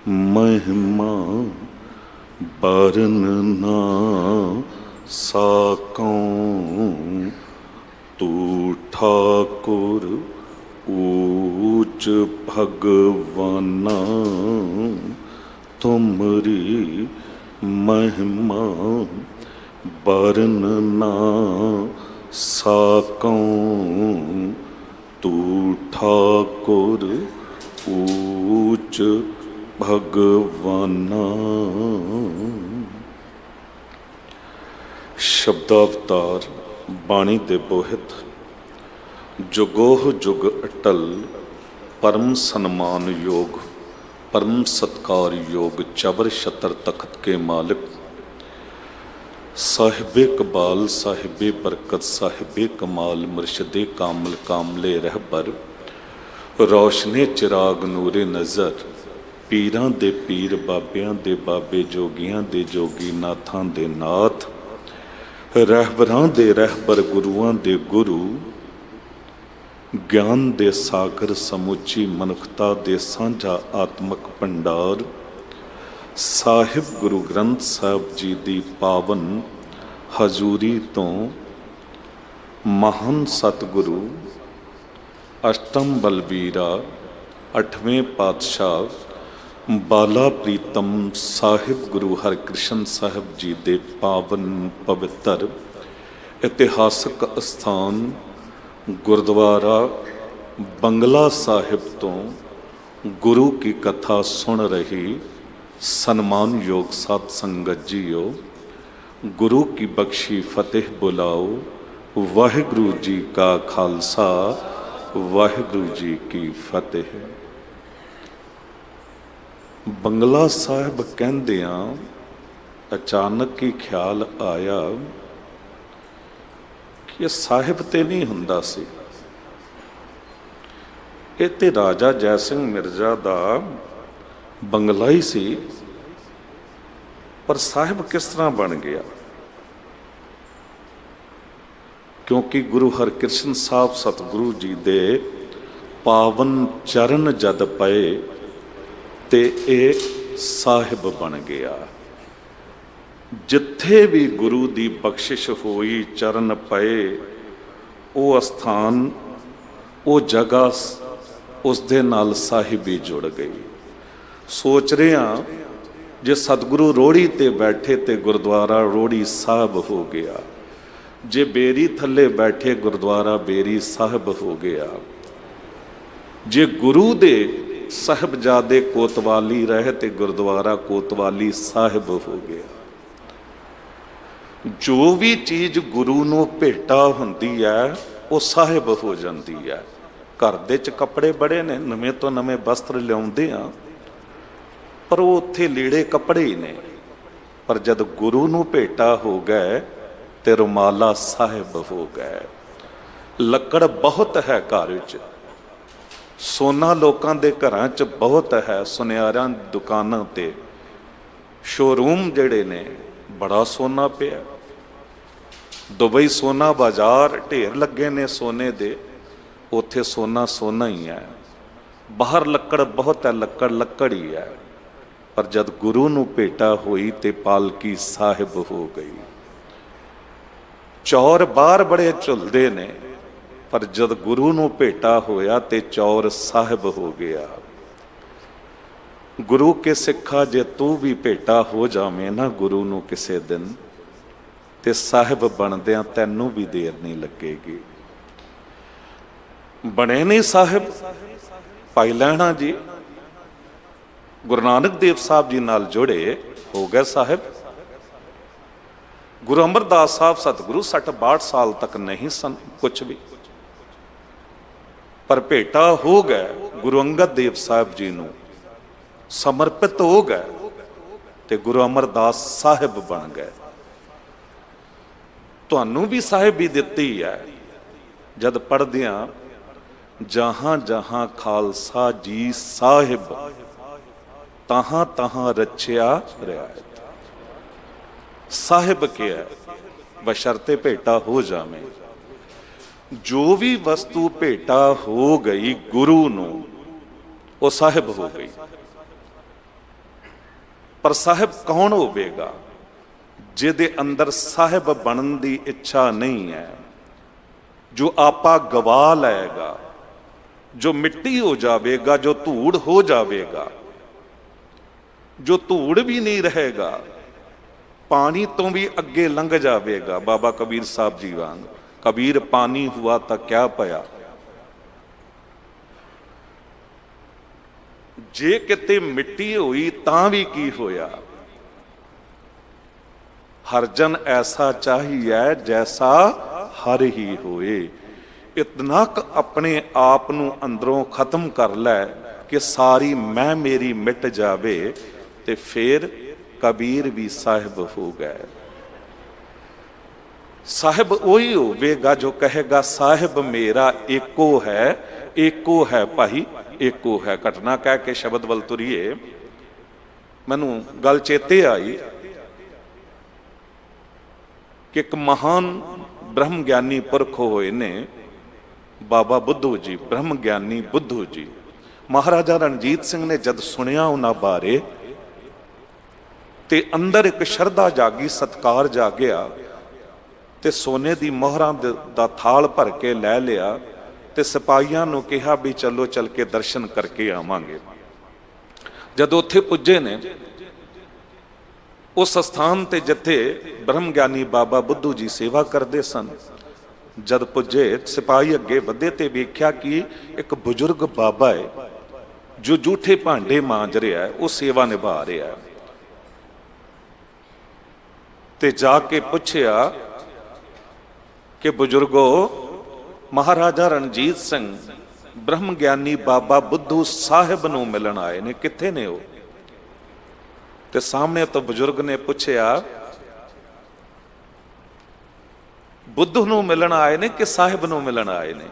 महिमा बरन ना साकों, तू ठाकुर ऊच भगवाना। तुमरी महिमा बरन ना साकों, तू ठाकुर ऊच भगवाना। शब्दावतार बाणी दे बोहित, जुगोह जुग अटल, परम सन्मान योग, परम सत्कार योग, चवर छतर तख्त के मालिक, साहिबे कबाल साहिबे बरकत, साहिबे कमाल मुर्शदे कामल, कामले रहबर, रोशने चिराग नूरे नज़र, पीरां दे पीर बाबियां दे बाबे, जोगियां दे जोगी, नाथां दे नाथ, रहबरां दे रहबर, गुरुआं दे गुरु, ज्ञान दे सागर, समुची मनुखता दे सांझा आत्मक भंडार, साहिब गुरु ग्रंथ साहिब जी दी पावन हजूरी तो महान सतगुरु अष्टम बलबीरा अठवें पातशाह बाला प्रीतम साहिब गुरु हरकृष्ण साहिब जी दे पावन पवित्र इतिहासक स्थान गुरुद्वारा बंगला साहिब तो गुरु की कथा सुन रही सन्मान योग साध संगत जीओ, गुरु की बख्शी फतेह बुलाओ। वाहिगुरु जी का खालसा, वाहिगुरु जी की फतेह। बंगला साहिब कहंदियां अचानक ही ख्याल आया कि साहिब ते नहीं हुंदा सी, ये ते राजा जय सिंह मिर्जा दा बंगला ही सी, पर साहिब किस तरह बन गया? क्योंकि गुरु हरकृष्ण साहब सतगुरु जी दे पावन चरण जद पए ते ए साहिब बन गया। जिथे भी गुरु दी बख्शिश होई, चरण पए, वो स्थान, वो जगह उस दे नाल साहिबी जुड़ गई। सोच रहे हैं जे सतगुरु रोड़ी ते बैठे ते गुरुद्वारा रोड़ी साहिब हो गया, जे बेरी थले बैठे गुरुद्वारा बेरी साहिब हो गया, जे गुरु दे साहिबजादे कोतवाली रहे ते गुरुद्वारा कोतवाली साहिब हो गया। जो भी चीज़ गुरु नूं भेटा हुंदी है वो साहिब हो जाती है। घर दे च कपड़े बड़े ने, नवें तो नवें वस्त्र लियाउंदे आ, पर वो उत्थे लीड़े कपड़े ही ने, पर जद गुरु नूं भेटा हो गए ते रुमाला साहिब हो गए। लकड़ बहुत है घर च, सोना लोगों के घरां च बहुत है, सुनियारियां दुकानां ते शोरूम जड़े ने बड़ा सोना पिया। दुबई सोना बाजार ढेर लगे ने सोने दे, उत्थे सोना सोना ही है। बाहर लकड़ बहुत है, लकड़ लकड़ ही है, पर जद गुरु नूं भेटा होई ते पालकी साहिब हो गई। चौर बाहर बड़े झुलदे ने, पर जद गुरु नूं भेटा होया ते चौर साहिब हो गया। गुरु के सिखा जे तू भी भेटा हो जावे ना गुरु नूं किसे दिन, ते साहिब बनदियां तैनू भी देर नहीं लगेगी। बने नहीं साहिब भाई लहणा जी, गुरु नानक देव साहब जी नाल जुड़े हो गए साहिब। गुरु अमरदास साहब सतगुरु 60-62 साल तक नहीं सन कुछ भी, पर भेटा हो गए गुरु अंगद देव साहब जी नूं, समर्पित हो गए ते गुरु अमरदास साहिब बन गए। तुहानू भी साहिबी दित्ती है जद पढ़दियां जहां जहां खालसा जी साहिब, तहां तहां रचिया रियायत। साहिब क्या है? बशर्ते भेटा हो जावे। जो भी वस्तु भेटा हो गई गुरु नूं, वो साहिब हो गई। ਪਰ ਸਾਹਿਬ ਕੌਣ ਹੋਵੇਗਾ ਜਿਹਦੇ ਅੰਦਰ ਸਾਹਿਬ ਬਣਨ ਦੀ ਇੱਛਾ ਨਹੀਂ ਹੈ, ਜੋ ਆਪਾ ਗਵਾ ਲਏਗਾ, ਜੋ ਮਿੱਟੀ ਹੋ ਜਾਵੇਗਾ, ਜੋ ਧੂੜ ਹੋ ਜਾਵੇਗਾ, ਜੋ ਧੂੜ ਵੀ ਨਹੀਂ ਰਹੇਗਾ, ਪਾਣੀ ਤੋਂ ਵੀ ਅੱਗੇ ਲੰਘ ਜਾਵੇਗਾ। ਬਾਬਾ ਕਬੀਰ ਸਾਹਿਬ ਜੀ ਵਾਂਗ, ਕਬੀਰ ਪਾਣੀ ਹੁਆ ਤਾਂ ਕਿਆ ਪਿਆ। ਜੇ ਕਿਤੇ ਮਿੱਟੀ ਹੋਈ ਤਾਂ ਵੀ ਕੀ ਹੋਇਆ। ਹਰ ਜਨ ਐਸਾ ਚਾਹੀਏ ਜੈਸਾ ਹਰ ਹੀ ਹੋਏ। ਇਤਨਾ ਕੁ ਆਪਣੇ ਆਪ ਨੂੰ ਅੰਦਰੋਂ ਖਤਮ ਕਰ ਲੈ ਕਿ ਸਾਰੀ ਮੈਂ ਮੇਰੀ ਮਿਟ ਜਾਵੇ, ਤੇ ਫਿਰ ਕਬੀਰ ਵੀ ਸਾਹਿਬ ਹੋ ਗਏ। ਸਾਹਿਬ ਉਹੀ ਹੋਵੇਗਾ ਜੋ ਕਹੇਗਾ ਸਾਹਿਬ ਮੇਰਾ ਏਕੋ ਹੈ, ਏਕੋ ਹੈ ਭਾਈ, ਏਕੋ ਹੈ। ਘਟਨਾ ਕਹਿ ਕੇ ਸ਼ਬਦ ਵੱਲ ਤੁਰੀਏ, ਮੈਨੂੰ ਗੱਲ ਚੇਤੇ ਆਈ ਕਿ ਇੱਕ ਮਹਾਨ ਬ੍ਰਹਮ ਗਿਆਨੀ ਪੁਰਖ ਹੋਏ ਨੇ ਬਾਬਾ ਬੁੱਧੂ ਜੀ, ਬ੍ਰਹਮ ਗਿਆਨੀ ਬੁੱਧੂ ਜੀ। ਮਹਾਰਾਜਾ ਰਣਜੀਤ ਸਿੰਘ ਨੇ ਜਦ ਸੁਣਿਆ ਉਹਨਾਂ ਬਾਰੇ ਤੇ ਅੰਦਰ ਇੱਕ ਸ਼ਰਧਾ ਜਾਗੀ, ਸਤਕਾਰ ਜਾਗਿਆ, ਤੇ ਸੋਨੇ ਦੀ ਮੋਹਰਾਂ ਦਾ ਥਾਲ ਭਰ ਕੇ ਲੈ ਲਿਆ ਤੇ ਸਿਪਾਹੀਆਂ ਨੂੰ ਕਿਹਾ ਵੀ ਚਲੋ ਚੱਲ ਕੇ ਦਰਸ਼ਨ ਕਰਕੇ ਆਵਾਂਗੇ। ਜਦੋਂ ਉੱਥੇ ਪੁੱਜੇ ਨੇ ਉਸ ਸਥਾਨ ਤੇ ਜਿੱਥੇ ਬ੍ਰਹਮ ਗਿਆਨੀ ਬਾਬਾ ਬੁੱਧੂ ਜੀ ਸੇਵਾ ਕਰਦੇ ਸਨ, ਜਦ ਪੁੱਜੇ ਸਿਪਾਹੀ ਅੱਗੇ ਵਧੇ ਤੇ ਵੇਖਿਆ ਕਿ ਇੱਕ ਬਜ਼ੁਰਗ ਬਾਬਾ ਹੈ ਜੋ ਜੂਠੇ ਭਾਂਡੇ ਮਾਂਜ ਰਿਹਾ ਹੈ, ਉਹ ਸੇਵਾ ਨਿਭਾ ਰਿਹਾ ਹੈ। ਤੇ ਜਾ ਕੇ ਪੁੱਛਿਆ ਕਿ ਬਜ਼ੁਰਗੋ, ਮਹਾਰਾਜਾ ਰਣਜੀਤ ਸਿੰਘ ਬ੍ਰਹਮ ਗਿਆਨੀ ਬਾਬਾ ਬੁੱਧੂ ਸਾਹਿਬ ਨੂੰ ਮਿਲਣ ਆਏ ਨੇ, ਕਿੱਥੇ ਨੇ ਉਹ? ਤੇ ਸਾਹਮਣੇ ਤੋਂ ਬਜ਼ੁਰਗ ਨੇ ਪੁੱਛਿਆ ਬੁੱਧੂ ਨੂੰ ਮਿਲਣ ਆਏ ਨੇ ਕਿ ਸਾਹਿਬ ਨੂੰ ਮਿਲਣ ਆਏ ਨੇ?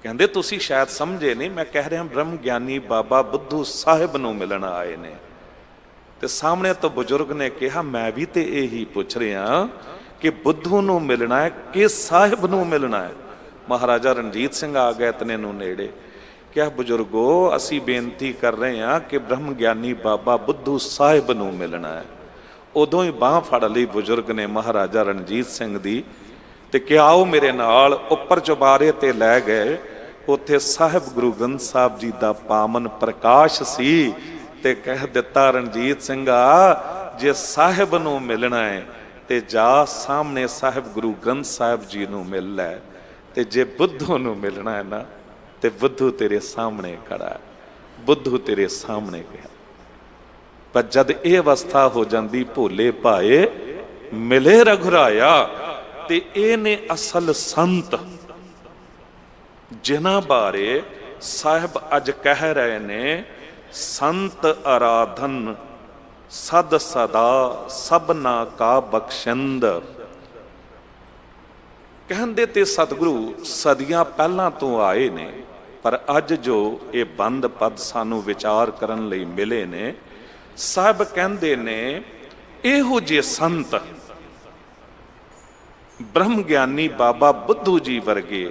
ਕਹਿੰਦੇ ਤੁਸੀਂ ਸ਼ਾਇਦ ਸਮਝੇ ਨਹੀਂ, ਮੈਂ ਕਹਿ ਰਿਹਾ ਬ੍ਰਹਮ ਗਿਆਨੀ ਬਾਬਾ ਬੁੱਧੂ ਸਾਹਿਬ ਨੂੰ ਮਿਲਣ ਆਏ ਨੇ। ਤੇ ਸਾਹਮਣੇ ਤੋਂ ਬਜ਼ੁਰਗ ਨੇ ਕਿਹਾ ਮੈਂ ਵੀ ਤੇ ਇਹੀ ਪੁੱਛ ਰਿਹਾ ਕਿ ਬੁੱਧੂ ਨੂੰ ਮਿਲਣਾ ਹੈ ਕਿ ਸਾਹਿਬ ਨੂੰ ਮਿਲਣਾ ਹੈ? ਮਹਾਰਾਜਾ ਰਣਜੀਤ ਸਿੰਘ ਆ ਗਏ ਇਤਨੇ ਨੂੰ ਨੇੜੇ, ਕਿਹਾ ਬਜ਼ੁਰਗੋ ਅਸੀਂ ਬੇਨਤੀ ਕਰ ਰਹੇ ਹਾਂ ਕਿ ਬ੍ਰਹਮ ਗਿਆਨੀ ਬਾਬਾ ਬੁੱਧੂ ਸਾਹਿਬ ਨੂੰ ਮਿਲਣਾ ਹੈ। ਉਦੋਂ ਹੀ ਬਾਂਹ ਫੜ ਲਈ ਬਜ਼ੁਰਗ ਨੇ ਮਹਾਰਾਜਾ ਰਣਜੀਤ ਸਿੰਘ ਦੀ ਤੇ ਕਿਹਾ ਆਓ ਮੇਰੇ ਨਾਲ। ਉੱਪਰ ਚੁਬਾਰੇ ਤੇ ਲੈ ਗਏ, ਉੱਥੇ ਸਾਹਿਬ ਗੁਰੂ ਗ੍ਰੰਥ ਸਾਹਿਬ ਜੀ ਦਾ ਪਾਵਨ ਪ੍ਰਕਾਸ਼ ਸੀ ਤੇ ਕਹਿ ਦਿੱਤਾ ਰਣਜੀਤ ਸਿੰਘਾ ਜੇ ਸਾਹਿਬ ਨੂੰ ਮਿਲਣਾ ਹੈ ਤੇ ਜਾ ਸਾਹਮਣੇ ਸਾਹਿਬ ਗੁਰੂ ਗ੍ਰੰਥ ਸਾਹਿਬ ਜੀ ਨੂੰ ਮਿਲ ਲੈ, ਤੇ ਜੇ ਬੁੱਧੂ ਨੂੰ ਮਿਲਣਾ ਹੈ ਨਾ ਤੇ ਬੁੱਧੂ ਤੇਰੇ ਸਾਹਮਣੇ ਖੜਾ ਹੈ, ਬੁੱਧੂ ਤੇਰੇ ਸਾਹਮਣੇ ਗਿਆ। ਪਰ ਜਦ ਇਹ ਅਵਸਥਾ ਹੋ ਜਾਂਦੀ ਭੋਲੇ ਭਾਏ ਮਿਲੇ ਰਘੁਰਾਇਆ, ਤੇ ਇਹ ਨੇ ਅਸਲ ਸੰਤ ਜਿਨ੍ਹਾਂ ਬਾਰੇ ਸਾਹਿਬ ਅੱਜ ਕਹਿ ਰਹੇ ਨੇ ਸੰਤ ਆਰਾਧਨ ਸਦ ਸਦਾ ਸਭਨਾ ਕਾ ਬਖਸ਼ਿੰਦ। ਕਹਿੰਦੇ ਤੇ ਸਤਿਗੁਰੂ ਸਦੀਆਂ ਪਹਿਲਾਂ ਤੋਂ ਆਏ ਨੇ, ਪਰ ਅੱਜ ਜੋ ਇਹ ਬੰਦ ਪਦ ਸਾਨੂੰ ਵਿਚਾਰ ਕਰਨ ਲਈ ਮਿਲੇ ਨੇ, ਸਾਹਿਬ ਕਹਿੰਦੇ ਨੇ ਇਹੋ ਜਿਹੇ ਸੰਤ ਬ੍ਰਹਮ ਗਿਆਨੀ ਬਾਬਾ ਬੁੱਧੂ ਜੀ ਵਰਗੇ,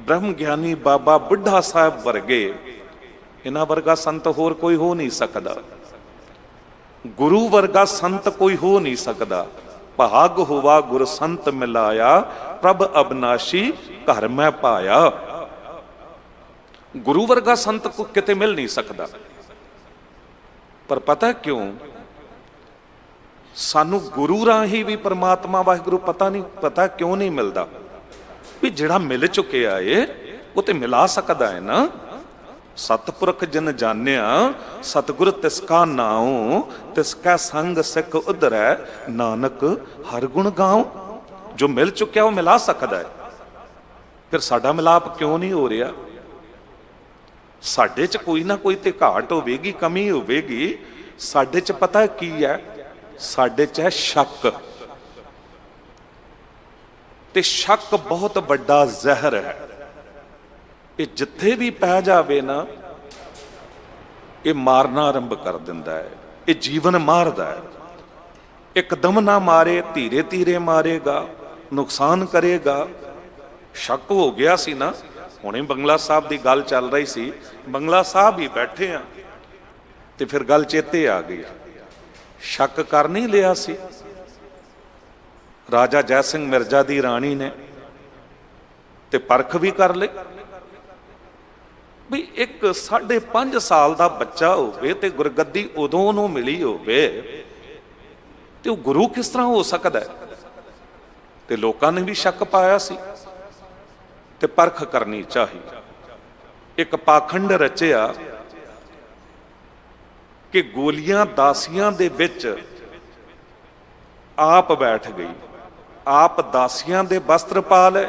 ਬ੍ਰਹਮ ਗਿਆਨੀ ਬਾਬਾ ਬੁੱਢਾ ਸਾਹਿਬ ਵਰਗੇ, ਇਹਨਾਂ ਵਰਗਾ ਸੰਤ ਹੋਰ ਕੋਈ ਹੋ ਨਹੀਂ ਸਕਦਾ। ਗੁਰੂ ਵਰਗਾ ਸੰਤ ਕੋਈ ਹੋ ਨਹੀਂ ਸਕਦਾ। ਭਾਗ ਹੋਵਾ ਗੁਰ ਸੰਤ ਮਿਲਾਇਆ, ਪ੍ਰਭ ਅਬਨਾਸ਼ੀ ਘਰ ਮੈਂ ਪਾਇਆ। ਗੁਰੂ ਵਰਗਾ ਸੰਤ ਕੋ ਕਿਤੇ ਮਿਲ ਨਹੀਂ ਸਕਦਾ। ਪਰ ਪਤਾ ਕਿਉਂ? ਸਾਨੂੰ ਗੁਰੂ ਰਾਹੀਂ ਵੀ ਪਰਮਾਤਮਾ ਵਾਹਿਗੁਰੂ ਪਤਾ ਕਿਉਂ ਨਹੀਂ ਮਿਲਦਾ? ਵੀ ਜਿਹੜਾ ਮਿਲ ਚੁੱਕਿਆ ਏ ਉਹ ਤੇ ਮਿਲਾ ਸਕਦਾ ਹੈ ਨਾ। ਸਤਪੁਰਖ ਜਿਨ ਜਾਣਿਆ ਸਤਿਗੁਰ ਤਿਸਕਾ ਨਾਉ, ਤਿਸਕਾ ਸੰਗ ਸਿੱਖ ਉਧਰੈ, ਨਾਨਕ ਹਰ ਗੁਣ ਗਾਉ। ਜੋ ਮਿਲ ਚੁੱਕਿਆ ਉਹ ਮਿਲਾ ਸਕਦਾ ਹੈ। ਫਿਰ ਸਾਡਾ ਮਿਲਾਪ ਕਿਉਂ ਨਹੀਂ ਹੋ ਰਿਹਾ? ਸਾਡੇ 'ਚ ਕੋਈ ਨਾ ਕੋਈ ਤੇ ਘਾਟ ਹੋਵੇਗੀ, ਕਮੀ ਹੋਵੇਗੀ। ਸਾਡੇ 'ਚ ਪਤਾ ਕੀ ਹੈ? ਸਾਡੇ 'ਚ ਹੈ ਸ਼ੱਕ, ਤੇ ਸ਼ੱਕ ਬਹੁਤ ਵੱਡਾ ਜ਼ਹਿਰ ਹੈ। ਇਹ ਜਿੱਥੇ ਵੀ ਪੈ ਜਾਵੇ ਨਾ, ਇਹ ਮਾਰਨਾ ਆਰੰਭ ਕਰ ਦਿੰਦਾ ਹੈ। ਇਹ ਜੀਵਨ ਮਾਰਦਾ ਹੈ। ਇੱਕਦਮ ਨਾ ਮਾਰੇ, ਧੀਰੇ ਧੀਰੇ ਮਾਰੇਗਾ, ਨੁਕਸਾਨ ਕਰੇਗਾ। ਸ਼ੱਕ ਹੋ ਗਿਆ ਸੀ ਨਾ, ਹੁਣੇ ਬੰਗਲਾ ਸਾਹਿਬ ਦੀ ਗੱਲ ਚੱਲ ਰਹੀ ਸੀ, ਬੰਗਲਾ ਸਾਹਿਬ ਹੀ ਬੈਠੇ ਆ ਤੇ ਫਿਰ ਗੱਲ ਚੇਤੇ ਆ ਗਈ। ਸ਼ੱਕ ਕਰ ਨਹੀਂ ਲਿਆ ਸੀ ਰਾਜਾ ਜੈ ਸਿੰਘ ਮਿਰਜ਼ਾ ਦੀ ਰਾਣੀ ਨੇ, ਤੇ ਪਰਖ ਵੀ ਕਰ ਲਈ ਵੀ ਇੱਕ 5.5 ਸਾਲ ਦਾ ਬੱਚਾ ਹੋਵੇ ਤੇ ਗੁਰਗੱਦੀ ਉਦੋਂ ਉਹਨੂੰ ਮਿਲੀ ਹੋਵੇ ਤੇ ਉਹ ਗੁਰੂ ਕਿਸ ਤਰ੍ਹਾਂ ਹੋ ਸਕਦਾ ਹੈ। ਤੇ ਲੋਕਾਂ ਨੇ ਵੀ ਸ਼ੱਕ ਪਾਇਆ ਸੀ ਤੇ ਪਰਖ ਕਰਨੀ ਚਾਹੀ। ਇੱਕ ਪਾਖੰਡ ਰਚਿਆ ਕਿ ਗੋਲੀਆਂ ਦਾਸੀਆਂ ਦੇ ਵਿੱਚ ਆਪ ਬੈਠ ਗਈ, ਆਪ ਦਾਸੀਆਂ ਦੇ ਵਸਤਰ ਪਾ ਲਏ,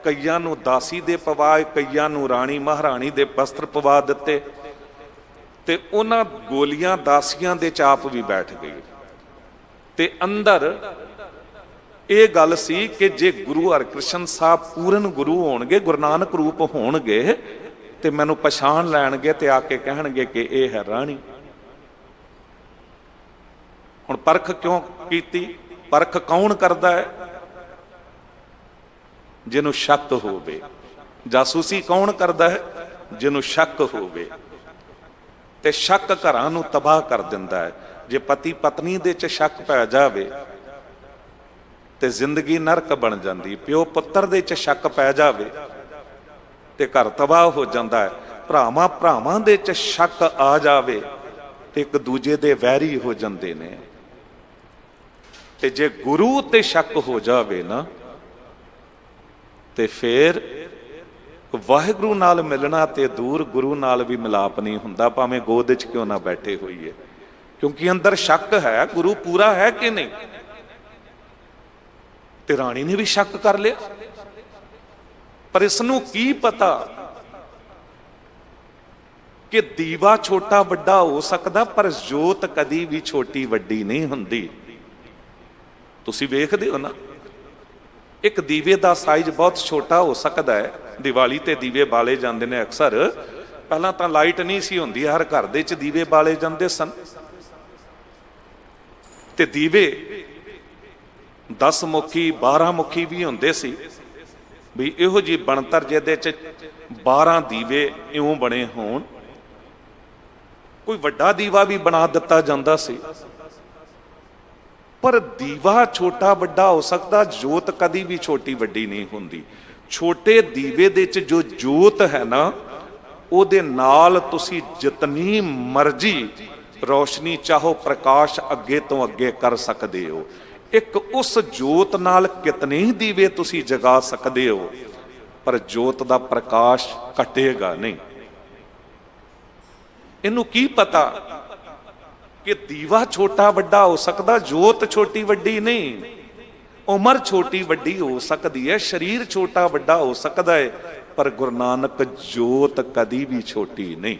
ਕਈਆਂ ਨੂੰ ਦਾਸੀ ਦੇ ਪਵਾਏ, ਕਈਆਂ ਨੂੰ ਰਾਣੀ ਮਹਾਰਾਣੀ ਦੇ ਵਸਤਰ ਪਵਾ ਦਿੱਤੇ, ਤੇ ਉਹਨਾਂ ਗੋਲੀਆਂ ਦਾਸੀਆਂ ਦੇ ਚਾਪ ਵੀ ਬੈਠ ਗਈ। ਤੇ ਅੰਦਰ ਇਹ ਗੱਲ ਸੀ ਕਿ ਜੇ ਗੁਰੂ ਹਰਕ੍ਰਿਸ਼ਨ ਸਾਹਿਬ ਪੂਰਨ ਗੁਰੂ ਹੋਣਗੇ, ਗੁਰੂ ਨਾਨਕ ਰੂਪ ਹੋਣਗੇ, ਤੇ ਮੈਨੂੰ ਪਛਾਣ ਲੈਣਗੇ ਤੇ ਆ ਕੇ ਕਹਿਣਗੇ ਕਿ ਇਹ ਹੈ ਰਾਣੀ। ਹੁਣ ਪਰਖ ਕਿਉਂ ਕੀਤੀ? ਪਰਖ ਕੌਣ ਕਰਦਾ ਹੈ? ਜਿਹਨੂੰ ਸ਼ੱਕ ਹੋਵੇ। ਜਾਸੂਸੀ ਕੌਣ ਕਰਦਾ ਹੈ? ਜਿਹਨੂੰ ਸ਼ੱਕ ਹੋਵੇ। ਤੇ ਸ਼ੱਕ ਘਰਾਂ ਨੂੰ ਤਬਾਹ ਕਰ ਦਿੰਦਾ ਹੈ। ਜੇ ਪਤੀ ਪਤਨੀ ਦੇ ਚ ਸ਼ੱਕ ਪੈ ਜਾਵੇ ਤੇ ਜ਼ਿੰਦਗੀ ਨਰਕ ਬਣ ਜਾਂਦੀ। ਪਿਓ ਪੁੱਤਰ ਦੇ ਚ ਸ਼ੱਕ ਪੈ ਜਾਵੇ ਤੇ ਘਰ ਤਬਾਹ ਹੋ ਜਾਂਦਾ ਹੈ। ਭਰਾਵਾਂ ਭਰਾਵਾਂ ਦੇ ਚ ਸ਼ੱਕ ਆ ਜਾਵੇ ਤੇ ਇੱਕ ਦੂਜੇ ਦੇ ਵੈਰੀ ਹੋ ਜਾਂਦੇ ਨੇ। ਤੇ ਜੇ ਗੁਰੂ ਤੇ ਸ਼ੱਕ ਹੋ ਜਾਵੇ ਨਾ ਤੇ ਫਿਰ ਵਾਹਿਗੁਰੂ ਨਾਲ ਮਿਲਣਾ ਤੇ ਦੂਰ, ਗੁਰੂ ਨਾਲ ਵੀ ਮਿਲਾਪ ਨਹੀਂ ਹੁੰਦਾ, ਭਾਵੇਂ ਗੋਦ 'ਚ ਕਿਉਂ ਨਾ ਬੈਠੇ ਹੋਈਏ, ਕਿਉਂਕਿ ਅੰਦਰ ਸ਼ੱਕ ਹੈ ਗੁਰੂ ਪੂਰਾ ਹੈ ਕਿ ਨਹੀਂ। ਤੇ ਰਾਣੀ ਨੇ ਵੀ ਸ਼ੱਕ ਕਰ ਲਿਆ, ਪਰ ਇਸ ਨੂੰ ਕੀ ਪਤਾ ਕਿ ਦੀਵਾ ਛੋਟਾ ਵੱਡਾ ਹੋ ਸਕਦਾ, ਪਰ ਜੋਤ ਕਦੀ ਵੀ ਛੋਟੀ ਵੱਡੀ ਨਹੀਂ ਹੁੰਦੀ। ਤੁਸੀਂ ਵੇਖਦੇ ਹੋ ਨਾ, ਇੱਕ ਦੀਵੇ ਦਾ ਸਾਈਜ਼ ਬਹੁਤ ਛੋਟਾ ਹੋ ਸਕਦਾ ਹੈ। ਦੀਵਾਲੀ ਤੇ ਦੀਵੇ ਬਾਲੇ ਜਾਂਦੇ ਨੇ ਅਕਸਰ। ਪਹਿਲਾਂ ਤਾਂ ਲਾਈਟ ਨਹੀਂ ਸੀ ਹੁੰਦੀ, ਹਰ ਘਰ ਦੇ ਵਿੱਚ ਦੀਵੇ ਬਾਲੇ ਜਾਂਦੇ ਸਨ, ਤੇ ਦੀਵੇ 10 ਮੁਖੀ 12 ਮੁਖੀ ਵੀ ਹੁੰਦੇ ਸੀ। ਵੀ ਇਹੋ ਜਿਹੀ ਬਣਤਰ ਜਿਹਦੇ ਚ 12 ਦੀਵੇ ਇਉਂ ਬਣੇ ਹੋਣ। ਕੋਈ ਵੱਡਾ ਦੀਵਾ ਵੀ ਬਣਾ ਦਿੱਤਾ ਜਾਂਦਾ ਸੀ, ਪਰ ਦੀਵਾ ਛੋਟਾ ਵੱਡਾ ਹੋ ਸਕਦਾ, ਜੋਤ ਕਦੀ ਵੀ ਛੋਟੀ ਵੱਡੀ ਨਹੀਂ ਹੁੰਦੀ। ਛੋਟੇ ਦੀਵੇ ਦੇ ਵਿੱਚ ਜੋ ਜੋਤ ਹੈ ਨਾ, ਉਹਦੇ ਨਾਲ ਤੁਸੀਂ ਜਿਤਨੀ ਮਰਜ਼ੀ ਰੋਸ਼ਨੀ ਚਾਹੋ, ਪ੍ਰਕਾਸ਼ ਅੱਗੇ ਤੋਂ ਅੱਗੇ ਕਰ ਸਕਦੇ ਹੋ। ਇੱਕ ਉਸ ਜੋਤ ਨਾਲ ਕਿਤਨੇ ਹੀ ਦੀਵੇ ਤੁਸੀਂ ਜਗਾ ਸਕਦੇ ਹੋ, ਪਰ ਜੋਤ ਦਾ ਪ੍ਰਕਾਸ਼ ਘਟੇਗਾ ਨਹੀਂ। ਇਹਨੂੰ ਕੀ ਪਤਾ ਕਿ ਦੀਵਾ ਛੋਟਾ ਵੱਡਾ ਹੋ ਸਕਦਾ, ਜੋਤ ਛੋਟੀ ਵੱਡੀ ਨਹੀਂ। ਉਮਰ ਛੋਟੀ ਵੱਡੀ ਹੋ ਸਕਦੀ ਹੈ, ਸਰੀਰ ਛੋਟਾ ਵੱਡਾ ਹੋ ਸਕਦਾ ਹੈ, ਪਰ ਗੁਰੂ ਨਾਨਕ ਜੋਤ ਕਦੀ ਵੀ ਛੋਟੀ ਨਹੀਂ।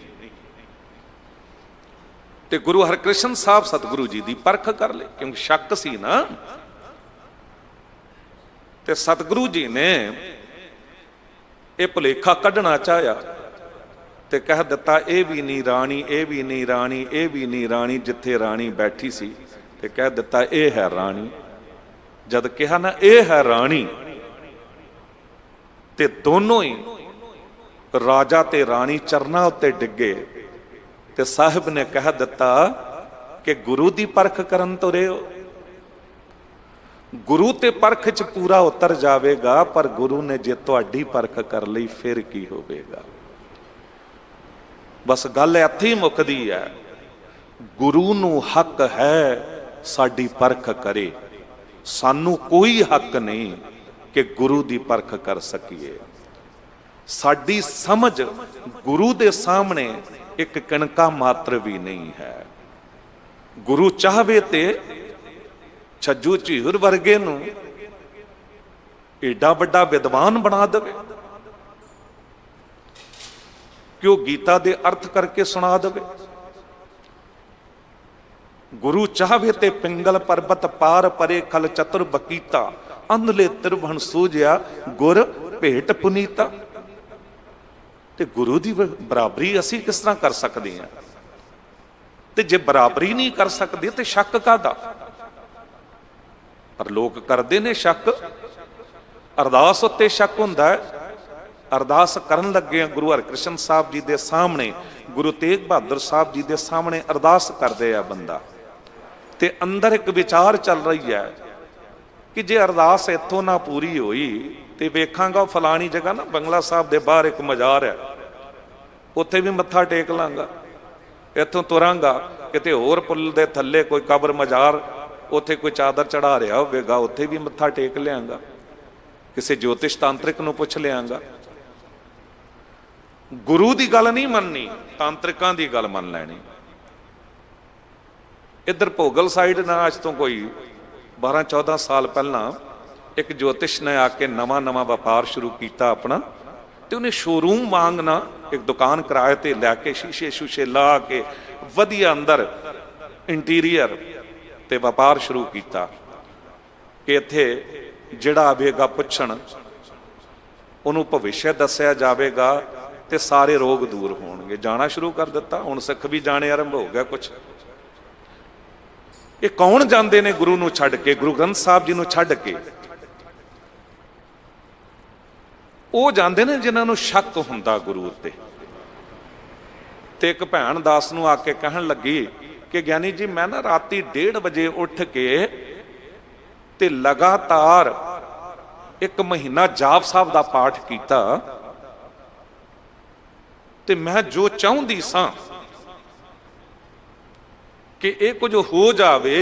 ਤੇ ਗੁਰੂ ਹਰਕ੍ਰਿਸ਼ਨ ਸਾਹਿਬ ਸਤਿਗੁਰੂ ਜੀ ਦੀ ਪਰਖ ਕਰ ਲਈ, ਕਿਉਂਕਿ ਸ਼ੱਕ ਸੀ ਨਾ। ਤੇ ਸਤਿਗੁਰੂ ਜੀ ਨੇ ਇਹ ਭੁਲੇਖਾ ਕੱਢਣਾ ਚਾਹਿਆ ਤੇ ਕਹਿ ਦਿੱਤਾ, ਇਹ ਵੀ ਨਹੀਂ ਰਾਣੀ, ਇਹ ਵੀ ਨਹੀਂ ਰਾਣੀ, ਇਹ ਵੀ ਨਹੀਂ ਰਾਣੀ। ਜਿੱਥੇ ਰਾਣੀ ਬੈਠੀ ਸੀ ਤੇ ਕਹਿ ਦਿੱਤਾ ਇਹ ਹੈ ਰਾਣੀ। ਜਦ ਕਿਹਾ ਨਾ ਇਹ ਹੈ ਰਾਣੀ, ਤੇ ਦੋਨੋਂ ਹੀ ਰਾਜਾ ਤੇ ਰਾਣੀ ਚਰਨਾਂ ਉੱਤੇ ਡਿੱਗੇ। ਤੇ ਸਾਹਿਬ ਨੇ ਕਹਿ ਦਿੱਤਾ ਕਿ ਗੁਰੂ ਦੀ ਪਰਖ ਕਰਨ ਤੁਰੇ ਹੋ। ਗੁਰੂ ਤੇ ਪਰਖ 'ਚ ਪੂਰਾ ਉਤਰ ਜਾਵੇਗਾ, ਪਰ ਗੁਰੂ ਨੇ ਜੇ ਤੁਹਾਡੀ ਪਰਖ ਕਰ ਲਈ ਫਿਰ ਕੀ ਹੋਵੇਗਾ। ਬਸ ਗੱਲ ਇੱਥੇ ਹੀ ਮੁੱਕਦੀ ਹੈ। ਗੁਰੂ ਨੂੰ ਹੱਕ ਹੈ ਸਾਡੀ ਪਰਖ ਕਰੇ, ਸਾਨੂੰ ਕੋਈ ਹੱਕ ਨਹੀਂ ਕਿ ਗੁਰੂ ਦੀ ਪਰਖ ਕਰ ਸਕੀਏ। ਸਾਡੀ ਸਮਝ ਗੁਰੂ ਦੇ ਸਾਹਮਣੇ ਇੱਕ ਕਣਕਾ ਮਾਤਰ ਵੀ ਨਹੀਂ ਹੈ। ਗੁਰੂ ਚਾਹਵੇ ਤੇ ਛੱਜੂ ਝੀਰ ਵਰਗੇ ਨੂੰ ਏਡਾ ਵੱਡਾ ਵਿਦਵਾਨ ਬਣਾ ਦੇਵੇ ਕਿ ਉਹ ਗੀਤਾ ਦੇ ਅਰਥ ਕਰਕੇ ਸੁਣਾ ਦੇਵੇ। ਗੁਰੂ ਚਾਹਵੇ ਤੇ ਪਿੰਗਲ ਪਰਬਤ ਪਾਰ ਪਰੇ ਖਲ ਚਤੁਰ ਬਕੀਤਾ, ਅੰਧਲੇ ਤਿਰਭਣ ਸੂਝਿਆ ਗੁਰ ਭੇਟ ਪੁਨੀਤਾ। ਤੇ ਗੁਰੂ ਦੀ ਬਰਾਬਰੀ ਅਸੀਂ ਕਿਸ ਤਰ੍ਹਾਂ ਕਰ ਸਕਦੇ ਹਾਂ? ਤੇ ਜੇ ਬਰਾਬਰੀ ਨਹੀਂ ਕਰ ਸਕਦੇ ਤੇ ਸ਼ੱਕ ਕਾਹਦਾ? ਪਰ ਲੋਕ ਕਰਦੇ ਨੇ ਸ਼ੱਕ। ਅਰਦਾਸ ਉੱਤੇ ਸ਼ੱਕ ਹੁੰਦਾ ਹੈ। ਅਰਦਾਸ ਕਰਨ ਲੱਗੇ ਗੁਰੂ ਹਰਕ੍ਰਿਸ਼ਨ ਸਾਹਿਬ ਜੀ ਦੇ ਸਾਹਮਣੇ, ਗੁਰੂ ਤੇਗ ਬਹਾਦਰ ਸਾਹਿਬ ਜੀ ਦੇ ਸਾਹਮਣੇ ਅਰਦਾਸ ਕਰਦੇ ਆ ਬੰਦਾ, ਤੇ ਅੰਦਰ ਇੱਕ ਵਿਚਾਰ ਚੱਲ ਰਹੀ ਹੈ ਕਿ ਜੇ ਅਰਦਾਸ ਇੱਥੋਂ ਨਾ ਪੂਰੀ ਹੋਈ ਤੇ ਵੇਖਾਂਗਾ ਫਲਾਣੀ ਜਗ੍ਹਾ ਨਾ ਬੰਗਲਾ ਸਾਹਿਬ ਦੇ ਬਾਹਰ ਇੱਕ ਮਜ਼ਾਰ ਹੈ, ਉੱਥੇ ਵੀ ਮੱਥਾ ਟੇਕ ਲਾਂਗਾ। ਇੱਥੋਂ ਤੁਰਾਂਗਾ ਕਿਤੇ ਹੋਰ ਪੁੱਲ ਦੇ ਥੱਲੇ ਕੋਈ ਕਬਰ ਮਜ਼ਾਰ, ਉੱਥੇ ਕੋਈ ਚਾਦਰ ਚੜਾ ਰਿਹਾ ਹੋਵੇਗਾ, ਉੱਥੇ ਵੀ ਮੱਥਾ ਟੇਕ ਲਿਆਂਗਾ। ਕਿਸੇ ਜੋਤਿਸ਼ ਤਾਂਤਰਿਕ ਨੂੰ ਪੁੱਛ ਲਿਆਂਗਾ। ਗੁਰੂ ਦੀ ਗੱਲ ਨਹੀਂ ਮੰਨਣੀ, ਤਾਂਤਰਿਕਾਂ ਦੀ ਗੱਲ ਮੰਨ ਲੈਣੀ। ਇੱਧਰ ਭੋਗਲ ਸਾਈਡ ਨਾ ਅੱਜ ਤੋਂ ਕੋਈ 12-14 ਸਾਲ ਪਹਿਲਾਂ ਇੱਕ ਜੋਤਿਸ਼ ਨੇ ਆ ਕੇ ਨਵਾਂ ਵਪਾਰ ਸ਼ੁਰੂ ਕੀਤਾ ਆਪਣਾ, ਤੇ ਉਹਨੇ ਸ਼ੋਰੂਮ ਵਾਂਗ ਨਾ ਇੱਕ ਦੁਕਾਨ ਕਿਰਾਏ ਤੇ ਲੈ ਕੇ ਸ਼ੀਸ਼ੇ ਸ਼ੂਸ਼ੇ ਲਾ ਕੇ ਵਧੀਆ ਅੰਦਰ ਇੰਟੀਰੀਅਰ ਤੇ ਵਪਾਰ ਸ਼ੁਰੂ ਕੀਤਾ ਕਿ ਇੱਥੇ ਜਿਹੜਾ ਆਵੇਗਾ ਪੁੱਛਣ ਉਹਨੂੰ ਭਵਿੱਖ ਦੱਸਿਆ ਜਾਵੇਗਾ ਤੇ ਸਾਰੇ ਰੋਗ ਦੂਰ ਹੋਣਗੇ। ਜਾਣਾ ਸ਼ੁਰੂ ਕਰ ਦਿੱਤਾ। ਹੁਣ ਸਿੱਖ ਵੀ ਜਾਣੇ ਆਰੰਭ ਹੋ ਗਿਆ ਕੁਛ। ਇਹ ਕੌਣ ਜਾਂਦੇ ਨੇ ਗੁਰੂ ਨੂੰ ਛੱਡ ਕੇ, ਗੁਰੂ ਗ੍ਰੰਥ ਸਾਹਿਬ ਜੀ ਨੂੰ ਛੱਡ ਕੇ? ਉਹ ਜਾਂਦੇ ਨੇ ਜਿਨ੍ਹਾਂ ਨੂੰ ਸ਼ੱਕ ਹੁੰਦਾ ਗੁਰੂ ਉੱਤੇ। ਤੇ ਇੱਕ ਭੈਣ ਦਾਸ ਨੂੰ ਆ ਕੇ ਕਹਿਣ ਲੱਗੀ ਕਿ ਗਿਆਨੀ ਜੀ ਮੈਂ ਨਾ ਰਾਤੀ 1:30 ਵਜੇ ਉੱਠ ਕੇ ਤੇ ਲਗਾਤਾਰ 1 ਮਹੀਨਾ ਜਾਪ ਸਾਹਿਬ ਦਾ ਪਾਠ ਕੀਤਾ ਤੇ ਮੈਂ ਜੋ ਚਾਹੁੰਦੀ ਸਾਂ ਕਿ ਇਹ ਕੁਝ ਹੋ ਜਾਵੇ,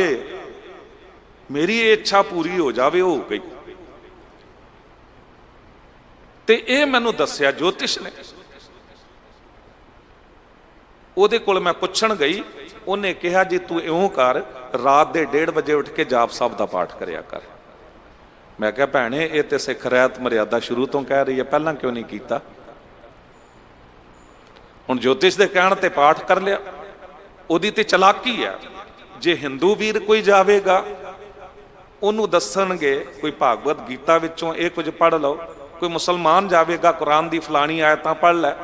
ਮੇਰੀ ਇਹ ਇੱਛਾ ਪੂਰੀ ਹੋ ਜਾਵੇ, ਉਹ ਹੋ ਗਈ। ਤੇ ਇਹ ਮੈਨੂੰ ਦੱਸਿਆ ਜੋਤਿਸ਼ ਨੇ। ਉਹਦੇ ਕੋਲ ਮੈਂ ਪੁੱਛਣ ਗਈ, ਉਹਨੇ ਕਿਹਾ ਜੀ ਤੂੰ ਇਉਂ ਕਰ, ਰਾਤ ਦੇ 1:30 ਵਜੇ ਉੱਠ ਕੇ ਜਾਪ ਸਾਹਿਬ ਦਾ ਪਾਠ ਕਰਿਆ ਕਰ। ਮੈਂ ਕਿਹਾ ਭੈਣੇ ਇਹ ਤੇ ਸਿੱਖ ਰਹਿਤ ਮਰਿਆਦਾ ਸ਼ੁਰੂ ਤੋਂ ਕਹਿ ਰਹੀ ਹੈ, ਪਹਿਲਾਂ ਕਿਉਂ ਨਹੀਂ ਕੀਤਾ? ਹੁਣ ਜੋਤਿਸ਼ ਦੇ ਕਹਿਣ ਤੇ ਪਾਠ ਕਰ ਲਿਆ। ਉਹਦੀ ਤੇ ਚਲਾਕੀ ਹੈ। ਜੇ ਹਿੰਦੂ ਵੀਰ ਕੋਈ ਜਾਵੇਗਾ ਉਹਨੂੰ ਦੱਸਣਗੇ ਕੋਈ ਭਾਗਵਤ ਗੀਤਾ ਵਿੱਚੋਂ ਇਹ ਕੁਝ ਪੜ੍ਹ ਲਓ, ਕੋਈ ਮੁਸਲਮਾਨ ਜਾਵੇਗਾ ਕੁਰਾਨ ਦੀ ਫਲਾਣੀ ਆਇਤਾਂ ਪੜ੍ਹ ਲੈ,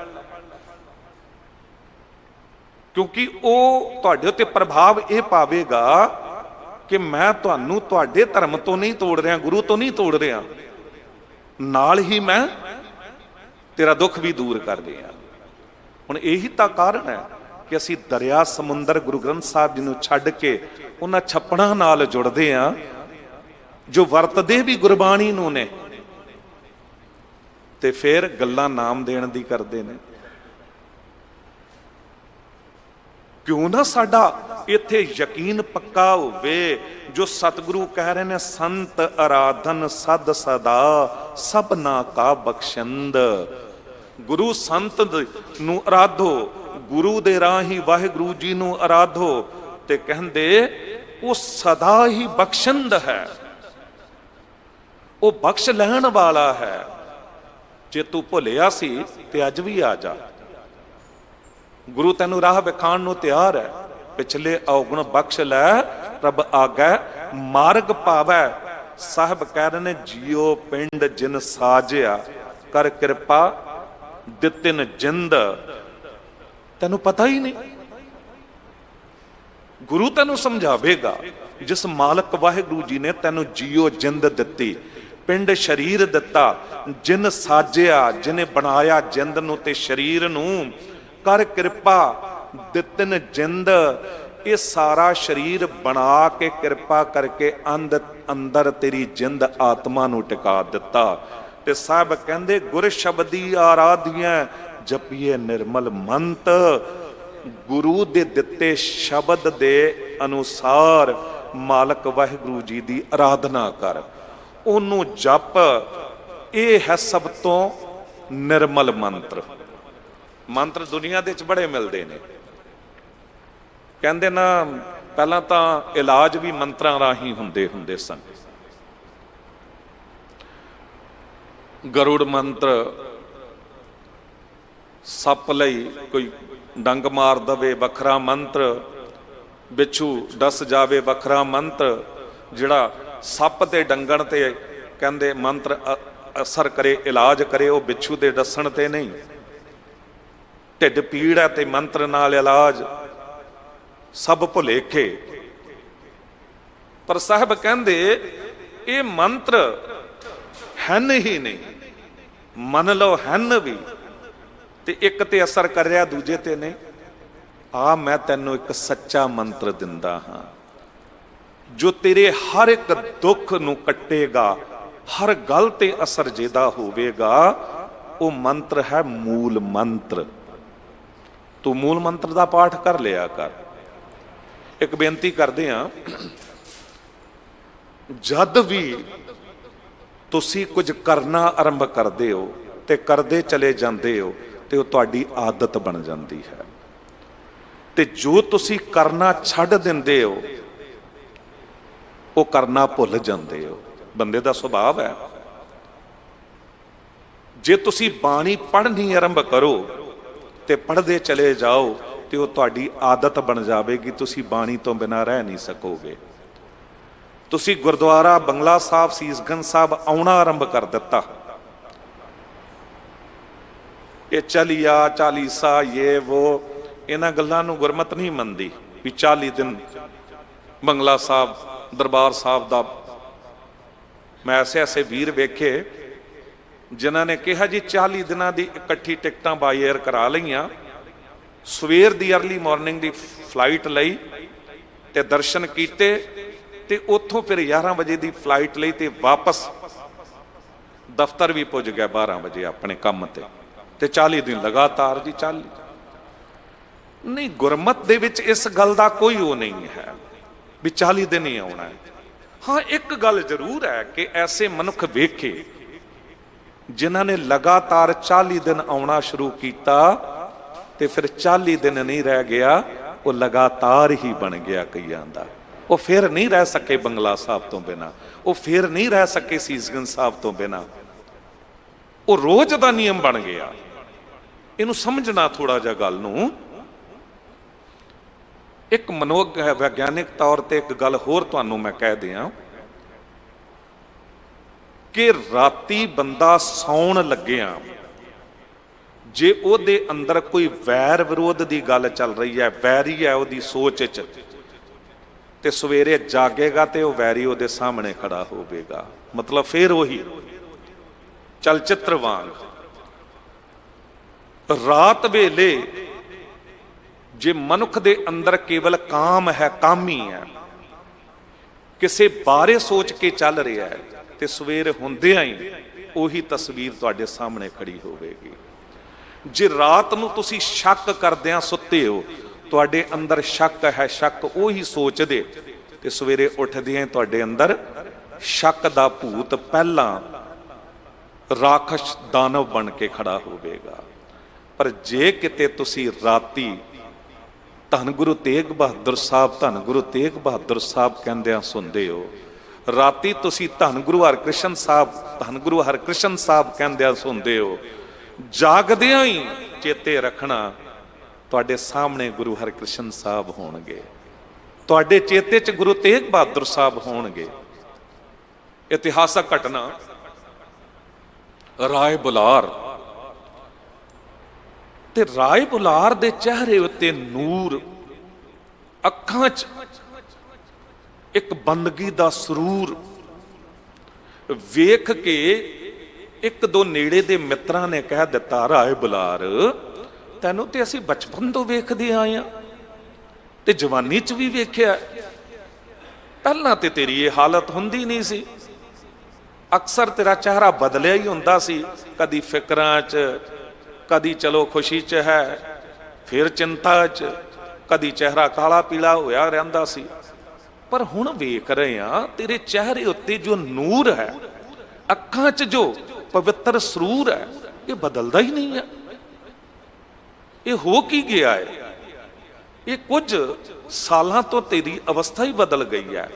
ਕਿਉਂਕਿ ਉਹ ਤੁਹਾਡੇ ਉੱਤੇ ਪ੍ਰਭਾਵ ਇਹ ਪਾਵੇਗਾ ਕਿ ਮੈਂ ਤੁਹਾਨੂੰ ਤੁਹਾਡੇ ਧਰਮ ਤੋਂ ਨਹੀਂ ਤੋੜ ਰਿਹਾ, ਗੁਰੂ ਤੋਂ ਨਹੀਂ ਤੋੜ ਰਿਹਾ, ਨਾਲ ਹੀ ਮੈਂ ਤੇਰਾ ਦੁੱਖ ਵੀ ਦੂਰ ਕਰ ਰਿਹਾ। ਹੁਣ ਇਹੀ ਤਾਂ ਕਾਰਨ ਹੈ ਕਿ ਅਸੀਂ ਦਰਿਆ ਸਮੁੰਦਰ ਗੁਰੂ ਗ੍ਰੰਥ ਸਾਹਿਬ ਜੀ ਨੂੰ ਛੱਡ ਕੇ ਉਹਨਾਂ ਛੱਪੜਾਂ ਨਾਲ ਜੁੜਦੇ ਹਾਂ ਜੋ ਵਰਤਦੇ ਵੀ ਗੁਰਬਾਣੀ ਨੂੰ ਨੇ, ਤੇ ਫਿਰ ਗੱਲਾਂ ਨਾਮ ਦੇਣ ਦੀ ਕਰਦੇ ਨੇ। ਕਿਉਂ ਨਾ ਸਾਡਾ ਇੱਥੇ ਯਕੀਨ ਪੱਕਾ ਹੋਵੇ ਜੋ ਸਤਿਗੁਰੂ ਕਹਿ ਰਹੇ ਨੇ, ਸੰਤ ਆਰਾਧਨ ਸਦ ਸਦਾ ਸਭਨਾ ਕਾ ਬਖਸ਼ੰਦ। ਗੁਰੂ ਸੰਤ ਨੂੰ ਆਰਾਧੋ, ਗੁਰੂ ਦੇ ਰਾਹੀਂ ਵਾਹਿਗੁਰੂ ਜੀ ਨੂੰ ਆਰਾਧੋ, ਤੇ ਕਹਿੰਦੇ ਉਹ ਸਦਾ ਹੀ ਬਖਸ਼ੰਦ ਹੈ, ਉਹ ਬਖਸ਼ ਲੈਣ ਵਾਲਾ ਹੈ। ਜੇ ਤੂੰ ਭੁੱਲਿਆ ਸੀ ਤੇ ਅੱਜ ਵੀ ਆ ਜਾ, ਗੁਰੂ ਤੈਨੂੰ ਰਾਹ ਵਿਖਾਣ ਨੂੰ ਤਿਆਰ ਹੈ। ਪਿਛਲੇ ਔਗਣ ਬਖਸ਼ ਲੈ, ਰੱਬ ਆਗੈ ਮਾਰਗ ਪਾਵੈ। ਸਾਹਿਬ ਕਹਿ ਰਹੇ ਨੇ, ਜੀਓ ਪਿੰਡ ਜਿਨ ਸਾਜਿਆ ਕਰ ਕਿਰਪਾ ਦਿੱਤਿਨ ਜਿੰਦ। ਤੈਨੂੰ ਪਤਾ ਹੀ ਨਹੀਂ, ਗੁਰੂ ਤੈਨੂੰ ਸਮਝਾਵੇਗਾ। ਜਿਸ ਮਾਲਕ ਵਾਹਿਗੁਰੂ ਜੀ ਨੇ ਤੈਨੂੰ ਜੀਓ ਜਿੰਦ ਦਿੱਤੀ, ਪਿੰਡ ਸ਼ਰੀਰ ਦਿੱਤਾ, ਜਿਨ ਸਾਜਿਆ, ਜਿਨੇ ਬਣਾਇਆ ਜਿੰਦ ਨੂੰ ਤੇ ਸ਼ਰੀਰ ਨੂੰ, ਕਰ ਕਿਰਪਾ ਦਿੱਤਨ ਜਿੰਦ। ਇਹ ਸਾਰਾ ਸ਼ਰੀਰ ਬਣਾ ਕੇ ਕਿਰਪਾ ਕਰਕੇ ਅੰਦਰ ਤੇਰੀ ਜਿੰਦ ਆਤਮਾ ਨੂੰ ਟਿਕਾ ਦਿੱਤਾ। ਤੇ ਸਾਹਿਬ ਕਹਿੰਦੇ ਗੁਰ ਸ਼ਬਦੀ ਆਰਾਧੀਐ ਜਪੀਏ ਨਿਰਮਲ ਮੰਤ। ਗੁਰੂ ਦੇ ਦਿੱਤੇ ਸ਼ਬਦ ਦੇ ਅਨੁਸਾਰ ਮਾਲਕ ਵਾਹਿਗੁਰੂ ਜੀ ਦੀ ਆਰਾਧਨਾ ਕਰ, ਉਹਨੂੰ ਜਪ। ਇਹ ਹੈ ਸਭ ਤੋਂ ਨਿਰਮਲ ਮੰਤਰ। ਮੰਤਰ ਦੁਨੀਆ ਦੇ ਵਿੱਚ ਬੜੇ ਮਿਲਦੇ ਨੇ। ਕਹਿੰਦੇ ਨਾ ਪਹਿਲਾਂ ਤਾਂ ਇਲਾਜ ਵੀ ਮੰਤਰਾਂ ਰਾਹੀਂ ਹੁੰਦੇ ਸਨ। ਗਰੁੜ ਮੰਤਰ, ਸੱਪ ਲਈ ਕੋਈ ਡੰਗ ਮਾਰ ਦਵੇ ਵੱਖਰਾ ਮੰਤਰ, ਬਿੱਛੂ ਡਸ ਜਾਵੇ ਵੱਖਰਾ ਮੰਤਰ। ਜਿਹੜਾ ਸੱਪ ਤੇ ਡੰਗਣ ਤੇ ਕਹਿੰਦੇ ਮੰਤਰ ਅਸਰ ਕਰੇ, ਇਲਾਜ ਕਰੇ, ਉਹ ਬਿੱਛੂ ਦੇ ਡਸਣ ਤੇ ਨਹੀਂ। ਢਿੱਡ ਪੀੜ ਹੈ ਤੇ ਮੰਤਰ ਨਾਲ ਇਲਾਜ, ਸਭ ਭੁਲੇਖੇ। ਪਰ ਸਾਹਿਬ ਕਹਿੰਦੇ ਇਹ ਮੰਤਰ ਹਨ ਹੀ ਨਹੀਂ, ਮੰਨ ਲਓ ਹਨ ਵੀ, ਤੇ ਇੱਕ ਤੇ ਅਸਰ ਕਰ ਰਿਹਾ ਦੂਜੇ ਤੇ ਨਹੀਂ। ਆ ਮੈਂ ਤੈਨੂੰ ਇੱਕ ਸੱਚਾ ਮੰਤਰ ਦਿੰਦਾ ਹਾਂ, जो तेरे हर एक दुख नूं कट्टेगा, हर गल ते असर जेदा होवेगा, वो मंत्र है मूल मंत्र। तू मूल मंत्र का पाठ कर लिया कर। एक बेनती करते हैं, जद भी तुसी कुछ करना आरंभ करते हो ते करते चले जाते हो ते वो तुहाडी आदत बन जाती है, ते जो तुसी करना छड्ड दिंदे हो वो करना भुल जाते हो। बंदे का सुभाव है। जे तुसी बाणी पढ़नी आरंभ करो ते पढ़ते चले जाओ तो वो तुहाडी आदत बन जाएगी, तुसी बाणी तो बिना रह नहीं सकोगे। तुसी गुरुद्वारा बंगला साहब सीसगंज साहब आउणा आरंभ कर दिता, ये चलिया चालीसा ये वो, इन्हां गल्लां नूं गुरमत नहीं मनदी भी 40 दिन बंगला साहब दरबार साहब दा। मैं ऐसे ऐसे वीर वेखे जिन्हां ने कहा जी 40 दिनां दी इकट्ठी टिकटां बाई एयर करा लईआं, सवेर दी अर्ली मॉर्निंग दी फ्लाइट लई ते दर्शन कीते ते उत्थों फिर 11 बजे दी फ्लाइट लई ते वापस दफ्तर भी पुज गया 12 बजे अपने काम ते 40 दिन लगातार जी 40। नहीं, गुरमत दे विच इस गल दा कोई वो नहीं है भी 40 दिन ही आना है। हाँ, एक गल जरूर है कि ऐसे मनुख वेखे जिन्हां ने लगातार 40 दिन आना शुरू किया ते फिर 40 दिन नहीं रह गया, वो लगातार ही बन गया कईयां दा। वो फिर नहीं रह सके बंगला साहब तो बिना, वो फिर नहीं रह सके सीसगंज साहब तो बिना, वो रोज का नियम बन गया। इनू समझना थोड़ा जा गल नूं। एक मनोवैज्ञानिक तौर पर एक गल होर तुहानूं मैं कह दियां कि राती बंदा सौण लग्गिया जे उहदे अंदर कोई वैर विरोध की गल चल रही है, वैरी है उहदी सोच च, ते सवेरे जागेगा तो वह वैरी उहदे सामने खड़ा होवेगा। मतलब फिर वही चलचित्र वांग रात वेले जे मनुख दे अंदर केवल काम है, कामी है, किसी बारे सोच के चल रहा है, तो सवेर हुंदियां ही उही तस्वीर तुहाडे सामने खड़ी होवेगी। जे रात नूं तुसी शक करदियां सुत्ते हो, तुहाडे अंदर शक है, शक उही सोचदे, ते सवेरे उठदियां तुहाडे अंदर शक दा भूत पहला राखश दानव बन के खड़ा होवेगा। पर जे किते तुसी राती धन गुरु तेग बहादुर साहब, धन गुरु तेग बहादुर साहब कहंदियां सुनदे हो, राती तुसी धन गुरु हरकृष्ण साहब, धन गुरु हरकृष्ण साहब कहंदियां सुनदे हो, जागदियां ही चेते रखना तुहाडे सामने गुरु हरकृष्ण साहब होणगे, तुहाडे चेते च गुरु तेग बहादुर साहब होणगे। इतिहासक घटना राय बुलार, ते राय बुलार दे चेहरे उत्ते नूर, अखां च एक बंदगी दा सुरूर वेख के एक दो नेड़े दे मित्रां ने कह दिता, राय बुलार तैनूं ते असीं बचपन तो वेखदे आए हां ते जवानी च भी वेख्या, पहलां ते तेरी ये हालत हुंदी नहीं सी, अक्सर तेरा चेहरा बदलिया ही हुंदा सी, कदी फिकरां च, कदी चलो खुशी च है, फिर चिंता च, कदी चेहरा काला पीला होया रहिंदा सी। पर हुण वेख रहे हां तेरे चेहरे उत्ते जो नूर है, अखां च जो पवित्र सरूर है, ये बदलदा ही नहीं है। ये हो की गया है? ये कुछ सालां तो तेरी अवस्था ही बदल गई है।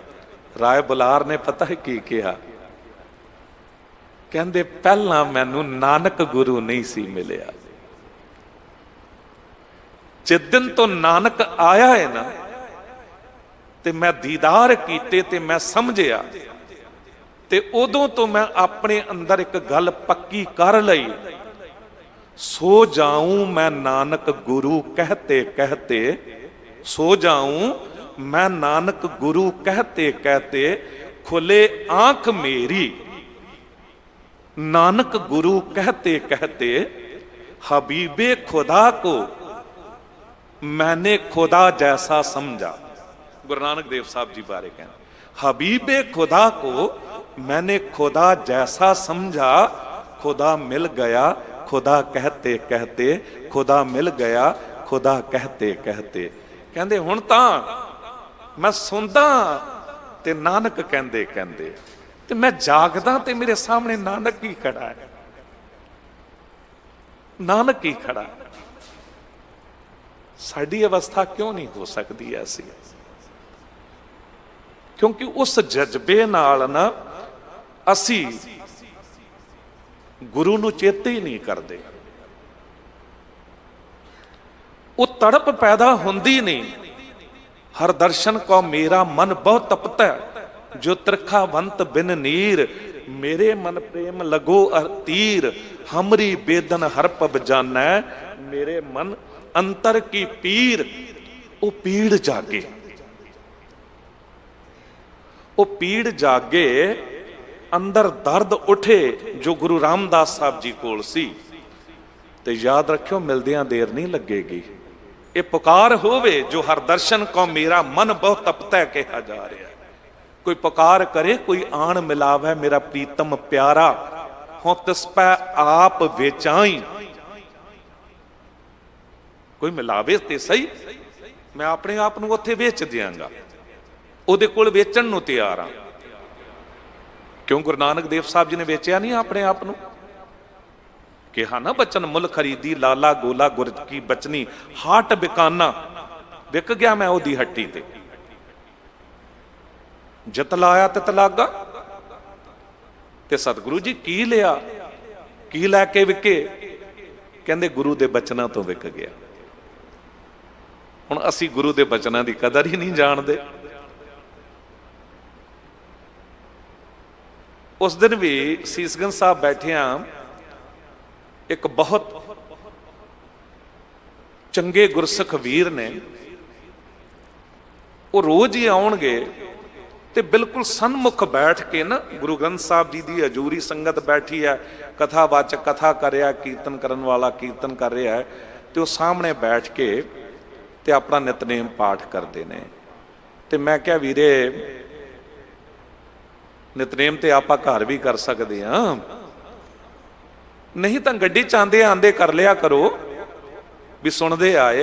राय बुलार ने पता है की कहा? कहंदे पहला मैनू नानक गुरु नहीं सी मिलिया, जिस दिन तो नानक आया है ना ते मैं दीदार कीते ते मैं समझिया, ते उदों तो मैं अपने अंदर एक गल पक्की कर लई, सो जाऊं मैं नानक गुरु कहते कहते, सो जाऊं मैं नानक गुरु कहते कहते, खुले आंख मेरी नानक गुरु कहते कहते, हबीबे खुदा को मैंने खुदा जैसा समझा। गुरु नानक देव साहब जी बारे कहना, हबीबे खुदा को मैंने खुदा जैसा समझा, खुदा मिल गया खुदा कहते कहते, खुदा मिल गया खुदा कहते कहते। कहते हुण तां मैं सुनदा ते नानक कहंदे कहंदे, ते मैं जागदा ते मेरे सामने नानक ही खड़ा है, नानक ही खड़ा। साडी अवस्था क्यों नहीं हो सकती ऐसी? क्योंकि उस जज्बे नाल ना असी गुरु नूं चेते ही नहीं करते। वो तड़प पैदा होंदी नहीं। हर दर्शन को मेरा मन बहुत तपता है, जो त्रिखावंत बिन नीर, मेरे मन प्रेम लगो तीर, हमरी बेदन हर पब जानै, मेरे मन अंतर की पीर। वो पीड़ जागे, वो पीड़ जागे, अंदर दर्द उठे, जो गुरु रामदास साहब जी कोल सी। ते याद रखियो मिलदियां देर नहीं लगेगी। ये पुकार होवे जो हर दर्शन को मेरा मन बहुत तपता है कहा जा रहा है। कोई पुकार करे, कोई आन मिलावे मेरा प्रीतम प्यारा, हो तिस पै आप वेचाई। कोई मिलावे ते सही, मैं अपने आप नूं उत्थे वेच दियांगा, ਉਹਦੇ ਕੋਲ ਵੇਚਣ ਨੂੰ ਤਿਆਰ ਆ। क्यों गुरु नानक देव साहब जी ने वेचिया नहीं अपने आप नूं? कहा ना बचन मुल खरीदी, लाला गोला गुर की बचनी, हाट बिकाना, विक गया मैं ओदी हट्टी ते, जित लाया तित लागा। ते सतगुरु जी की लिया, की लैके विके? कहंदे गुरु दे बचनां तो विक गया। हुण असीं गुरु दे बचनां दी कदर ही नहीं जाणदे। उस दिन भी सीसगंज साहब बैठिया एक बहुत चंगे गुरसिख वीर ने, वो रोज ही आउणगे ते बिल्कुल सन्मुख बैठ के ना, गुरु ग्रंथ साहब जी की हजूरी संगत बैठी है, कथावाचक कथा कर रहा, कीर्तन करन वाला कीर्तन कर रहा है, तो वो सामने बैठ के ते अपना नितनेम पाठ करते हैं। तो मैं क्या वीरे, नितनेम ते आपां घर भी कर सकते हाँ, नहीं तो गड्डी च आंदे आंदे कर लिया करो, भी सुनते आए।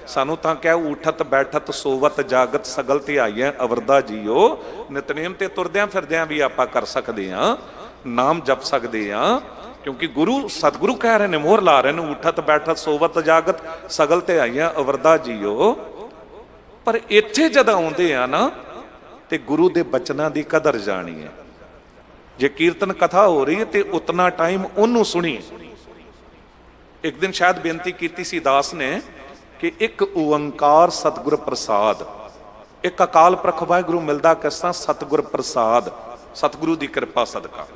सानू तां क्या उठत बैठत सोवत जागत सगल ध्याईऐ अवरदा जीओ। नितनेम ते तुरद्यां फिरद्यां भी आपां कर सकते हाँ, नाम जप सकते हाँ, क्योंकि गुरु सतगुरु कह रहे हैं, मोहर ला रहे हैं, उठत बैठत सोवत जागत सगल ध्याईऐ अवरदा जीओ। पर इत्थे जद आउंदे आ ना, ते गुरु दे बचनां दी कदर जानी है। जे कीर्तन कथा हो रही है तो उतना टाइम उन्होंने सुनी। एक दिन शायद बेनती की सी दास ने कि एक ओंकार सतगुर प्रसाद, एक अकाल पुरख वाहिगुरू मिलता किस तरह? सतगुर प्रसाद, सतगुरु की कृपा सदका।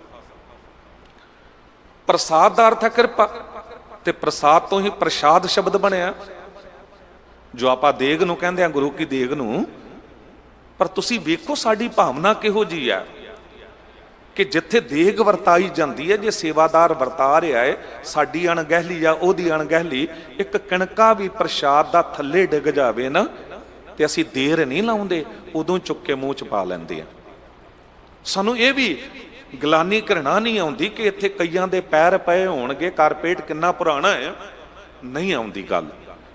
प्रसाद का अर्थ है कृपा, ते प्रसाद तो ही प्रसाद शब्द बनया, जो आप देग नूं कहंदे आ, गुरु की देग नूं। पर तुसीं वेखो साडी भावना किहो जी है कि जिथे देग वरताई जाती है, जे सेवादार वरता रहा है, साडी अणगहली या ओदी अणगहली, एक कणका भी प्रसाद दा थल्ले डिग जावे ना, ते असीं देर नहीं लाउंदे, उदों चुक के मूँह च पा लैंदे आ। सानू ये भी गलानी घृणा नहीं आउंदी कि इत्थे कईयां दे पैर पए होणगे, कारपेट किन्ना पुराना है, नहीं आउंदी गल,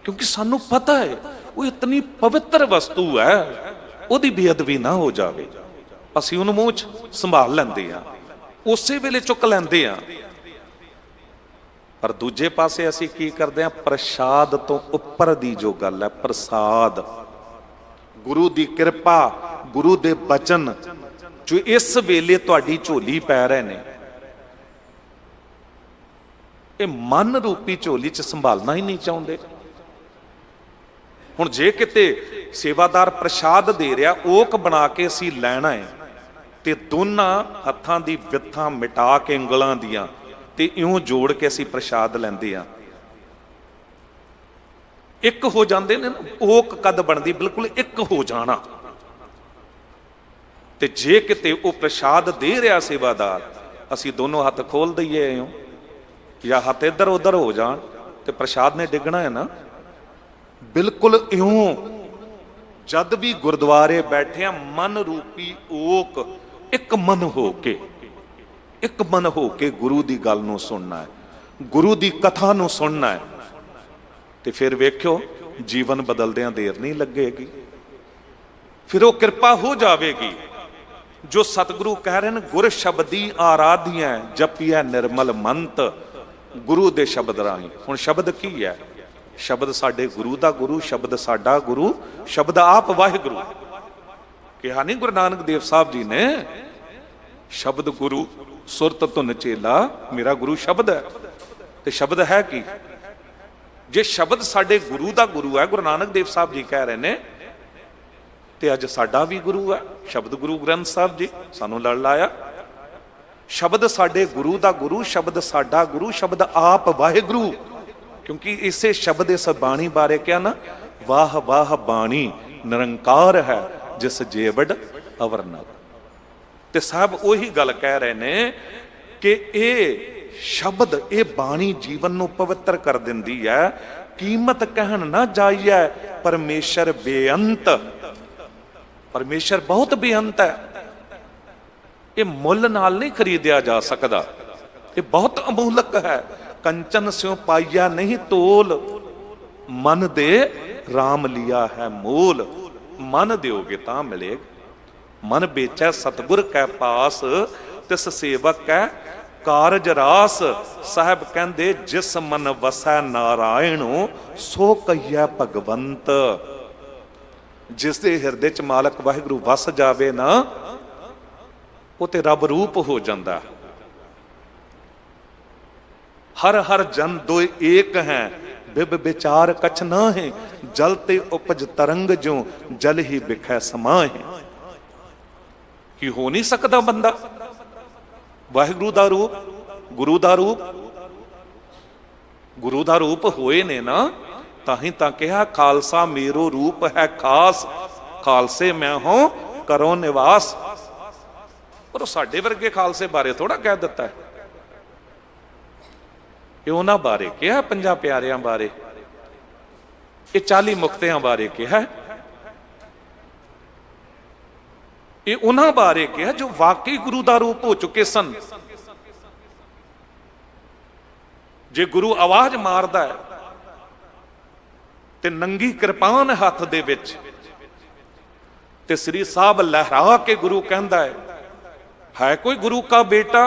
क्योंकि सानू पता है वो इतनी पवित्र वस्तु है, ਉਹਦੀ ਬੇਅਦਬੀ ना हो जाए। ਅਸੀਂ ਉਹਨੂੰ ਮੂੰਹ 'ਚ ਸੰਭਾਲ ਲੈਂਦੇ ਆ, ਉਸੇ ਵੇਲੇ ਚੁੱਕ ਲੈਂਦੇ ਆ। ਪਰ ਦੂਜੇ ਪਾਸੇ ਅਸੀਂ ਕੀ ਕਰਦੇ ਆ? ਪ੍ਰਸ਼ਾਦ ਤੋਂ ਉੱਪਰ ਦੀ ਜੋ ਗੱਲ ਹੈ, ਪ੍ਰਸਾਦ, ਗੁਰੂ ਦੀ ਕਿਰਪਾ, ਗੁਰੂ ਦੇ ਬਚਨ ਜੋ ਇਸ ਵੇਲੇ ਤੁਹਾਡੀ ਝੋਲੀ ਪੈ ਰਹੇ ਨੇ, ਇਹ ਮਨ ਰੂਪੀ ਝੋਲੀ 'ਚ ਸੰਭਾਲਣਾ ਹੀ ਨਹੀਂ ਚਾਹੁੰਦੇ। ਹੁਣ ਜੇ ਕਿਤੇ सेवादार प्रसाद दे रहा, ओक बना के असी लैना है, तो दोनों हत्थां दी वित्थां मिटा के उंगलां दियां ते इउं जोड़ के असी प्रसाद लैंदे आ। एक हो जाते ने, ओक कद बनती बिल्कुल एक हो जाना। ते जे किते वो प्रसाद दे रहा सेवादार, असी दोनों हथ खोल दईए या हथ इधर उधर हो जान, तो प्रसाद ने डिगना है ना, बिल्कुल इउं जद भी गुरुद्वारे बैठे हैं मन रूपी ओक एक मन हो के गुरु दी गल नूं सुनना है, गुरु दी कथा नूं सुनना है, ते फिर वेख्यो जीवन बदलदियां देर नहीं लगेगी, फिर वो कृपा हो जाएगी। जो सतगुरु कह रहे हैं गुर शब्दी आराध्य जपिया निर्मल मंत, गुरु दे शब्द राही। हुण शब्द की है? शब्द साडे गुरु दा गुरु, शब्द साडा गुरु, शब्द आप वाहिगुरु। कहा नहीं गुरु नानक देव साहब जी ने, शब्द गुरु सुरत धुन चेला, मेरा गुरु शब्द है। ते शब्द है की? जे शब्द साडे गुरु दा गुरु है, गुरु नानक देव साहब जी कह रहे ने, ते अज साडा भी गुरु है शब्द गुरु ग्रंथ साहब जी सानू लड़ लाया। शब्द साडे गुरु दा गुरु, शब्द साडा गुरु, शब्द आप वाहिगुरु। क्योंकि इसे शब्द इस बाणी बारे क्या ना, वाह वाह बाणी निरंकार है जिस जेवड़ अवरनग। ते साहब उही गल कह रहे ने कि ये शब्द ये बाणी जीवन नूं पवित्र कर दिंदी है। कीमत कहन ना जाइए, परमेश्वर बेअंत, परमेश्वर बहुत बेअंत है, ये मुल नाल नहीं खरीदिया जा सकता, ये बहुत अमूलक है। कंचन स्यों पाइया नहीं तोल, मन दे राम लिया है मोल। मन दोगे तां मिलेगा, मन बेचै सतगुर कै पास, तिस सेवक कै कारज रास। साहब कहंदे जिस मन वसै नारायण, सो कहिए भगवंत। जिस दे हिरदे च मालक वाहिगुरु वस जावे ना, वो ते रब रूप हो जाता। हर हर जन दो एक हैं, बिब विचार कछ ना है, जलते उपज तरंग जो जल ही बिखै समाहे। कि हो नहीं सकता बंदा वाहिगुरु दा रूप, गुरु दा रूप, गुरु दा रूप होए ने ना, ताही तां कहा खालसा मेरो रूप है खास, खालसे मैं हूं करो निवास। पर साडे वर्गे खालसे बारे थोड़ा कह दिता है, ये उन्हां बारे कहा, 50 प्यारियां बारे, ये 40 मुक्तियां बारे कहा, ये उन्हां बारे कहा जो वाकई गुरु दा रूप हो चुके सन। जे गुरु आवाज मारदा है ते नंगी कृपान हथ दे विच, ते श्री साहब लहरा के गुरु कहंदा है कोई गुरु का बेटा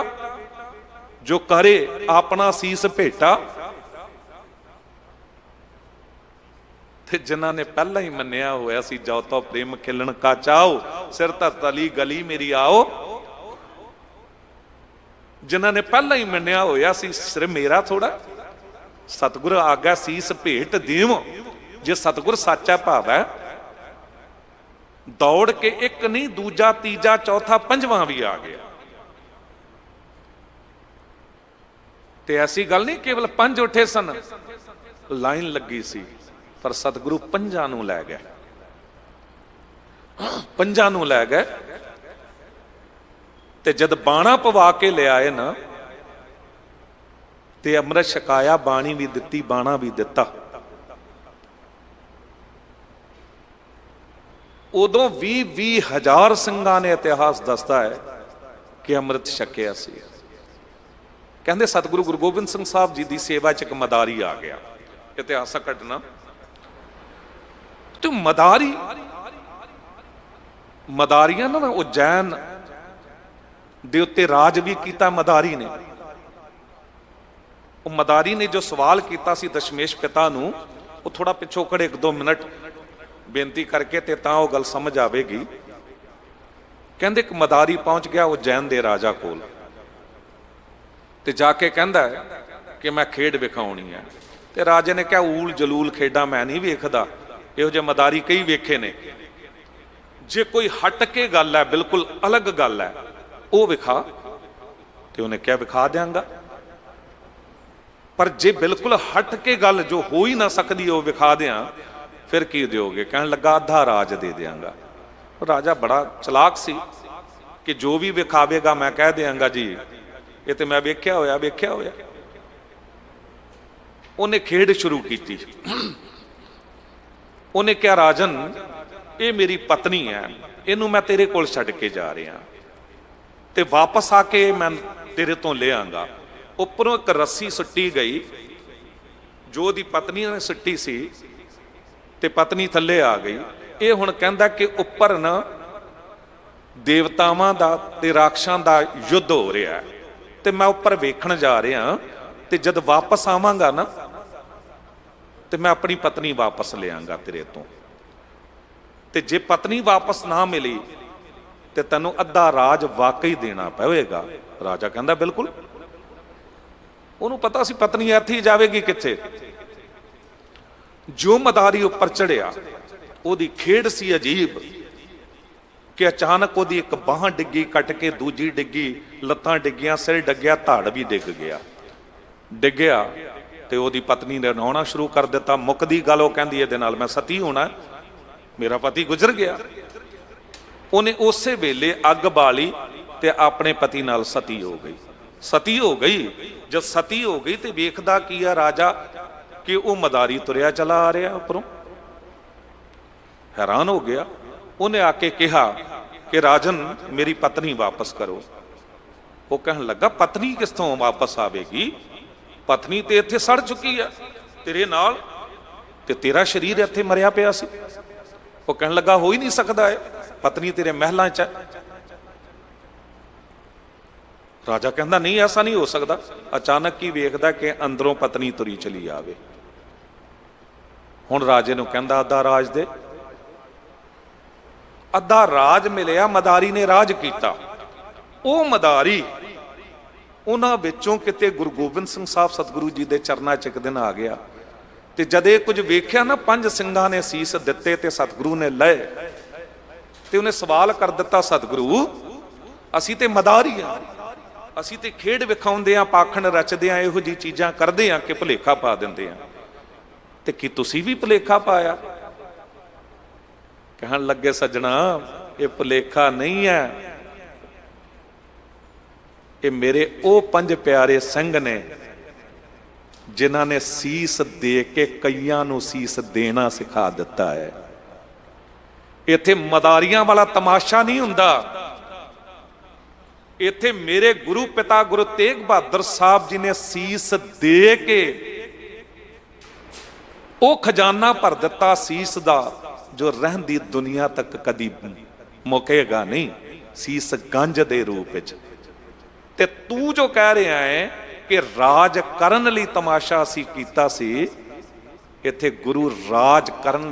जो करे अपना सीस भेटा। ते जिन्हां ने पहला ही मन्निया होया सी, जाओ तो प्रेम खिलन का चाओ, सिर धरतली गली मेरी आओ। जिन्हां ने पहला ही मन्निया होया सी सिर मेरा थोड़ा, सतगुर आ गया सीस भेट देव। जे सतगुर सच्चा भाव है, दौड़ के एक नहीं दूजा तीजा चौथा पंजवां भी आ गया। ते ऐसी गल नहीं केवल 5 उठे सन, लाइन लगी सी, पर सतगुरु 5 नूं लै गए, 5 नूं लै गए। ते जद बाणा पवा के ले आए ना, ते अमृत छकाया, बाणी भी दिती बाणा भी दिता। उदों 20-20 हज़ार ਸਿੰਘਾਂ ने इतिहास दसदा है कि अमृत छकिया सी। कहते सतगुरु गुरु गोबिंद सिंह साहब जी की सेवा च एक मदारी आ गया, इतिहासक घटना। तो मदारियां ना उज्जैन दे उत्ते राज भी किया मदारी ने। वो मदारी ने जो सवाल किया सी दशमेश पिता नूं, वो थोड़ा पिछों खड़े 1-2 मिनट बेनती करके ते तां वो गल समझ आवेगी। कहंदे एक मदारी पहुंच गया उज्जैन दे राजा कोल, ते जाके कहंदा है कि मैं खेड विखाउणी है। ते राजे ने कहा ऊल जलूल खेडा मैं नहीं वेखदा, इहो जे मदारी कई वेखे ने। जे कोई हट के गल है, बिल्कुल अलग गल है, वो विखा। ते उन्हें क्या विखा देंगा, पर जे बिल्कुल हट के गल जो हो ही ना सकती वो विखा दें, फिर की दोगे? कहने लगा आधा राज दे देंगा। राजा बड़ा चलाक सी कि जो भी विखावेगा मैं कह देंगा जी ये तो मैं वेख्या होया वेख्या होया। उन्हें खेड शुरू की। उन्हें क्या राजन ये मेरी पत्नी है, इनू मैं तेरे कोल छड्ड के जा रहा, ते वापस आके मैं तेरे तो ले आंगा। उपरों एक रस्सी सुट्टी गई जो दी पत्नी ने सुट्टी सी, ते पत्नी थल्ले आ गई। ये हुण कहंदा कि उपर ना देवतावां दा ते राक्षसां दा युद्ध हो रहा है, ते मैं उपर वेखण जा रहा, ते जद वापस आवांगा ना ते मैं अपनी पत्नी वापस ले आंगा तेरे तो, ते जे पत्नी वापस ना मिली ते तैनू अद्धा राज वाकई देना पवेगा। राजा कहंदा बिल्कुल। उन्होंने पता सी पत्नी इत्थे ही जावेगी कित्थे। जो मदारी उपर चढ़िया ओदी खेड़ सी अजीब कि अचानक ओदी एक बांह डिग्गी, कट के दूजी डिग्गी, लत्तां डिग्गियां, सिर डिग्गिया, धाड़ भी डिग गया। डिग्गिया ते ओदी पत्नी ने नहाउणा शुरू कर दिता। मुकदी गल ओह कहंदी इहदे नाल मैं सती होना, मेरा पति गुजर गया। उन्हें उस वेले अग बाली ते अपने पति नाल सती हो गई। सती हो गई, जब सती हो गई तो वेखदा की है राजा कि वह मदारी तुरया चला आ रहा उपरों। हैरान हो गया। उन्हें आके कहा कि राजन मेरी पत्नी वापस करो। वो कहने लगा पत्नी किसों वापस आवेगी, पत्नी तो इत्थे सड़ चुकी है तेरे नाल, ते तेरा शरीर इत्थे मरिया पिया सी। वो कहने लगा हो ही नहीं सकता है, पत्नी तेरे महलों च। राजा कहता नहीं ऐसा नहीं हो सकता। अचानक ही वेखदा कि अंदरों पत्नी तुरी चली आवे। हुण राजे नूं कहंदा अद्धा राज दे। अद्धा राज मिलिया, मदारी ने राज किया। वो मदारी उन्हां विचों किते गुरु गोबिंद सिंह साहब सतगुरु जी के चरनां च एक दिन आ गया, ते जदे कुछ वेख्या ना, 5 ਸਿੰਘਾਂ ने सीस दिते ते सतगुरु ने लए, ते उन्हें सवाल कर दिता सतगुरु असी ते मदारी हाँ, असी ते खेड विखाउंदे आ, पाखंड रचदे आ, इहो जी चीज़ां करदे आ कि भुलेखा पा दिंदे आ, ते की तुसी भी भुलेखा पाया? कहण लगे सज्जणा ये भुलेखा नहीं है, ये मेरे ओ 5 प्यारे ਸਿੰਘ ने जिन्हां ने सीस दे के कईयां नूं सीस देना सिखा दिता है। इत्थे मदारियां वाला तमाशा नहीं हुंदा, इत्थे मेरे गुरु पिता गुरु तेग बहादुर साहब जी ने सीस दे के वो खजाना भर दिता सीस दा जो रहंदी दुनिया तक कदी मुकेगा नहीं, सीस गंज दे रूप विच। ते तू जो कह रहा है कि राज करन लई तमाशा असी कीता सी, इत्थे गुरु राज करन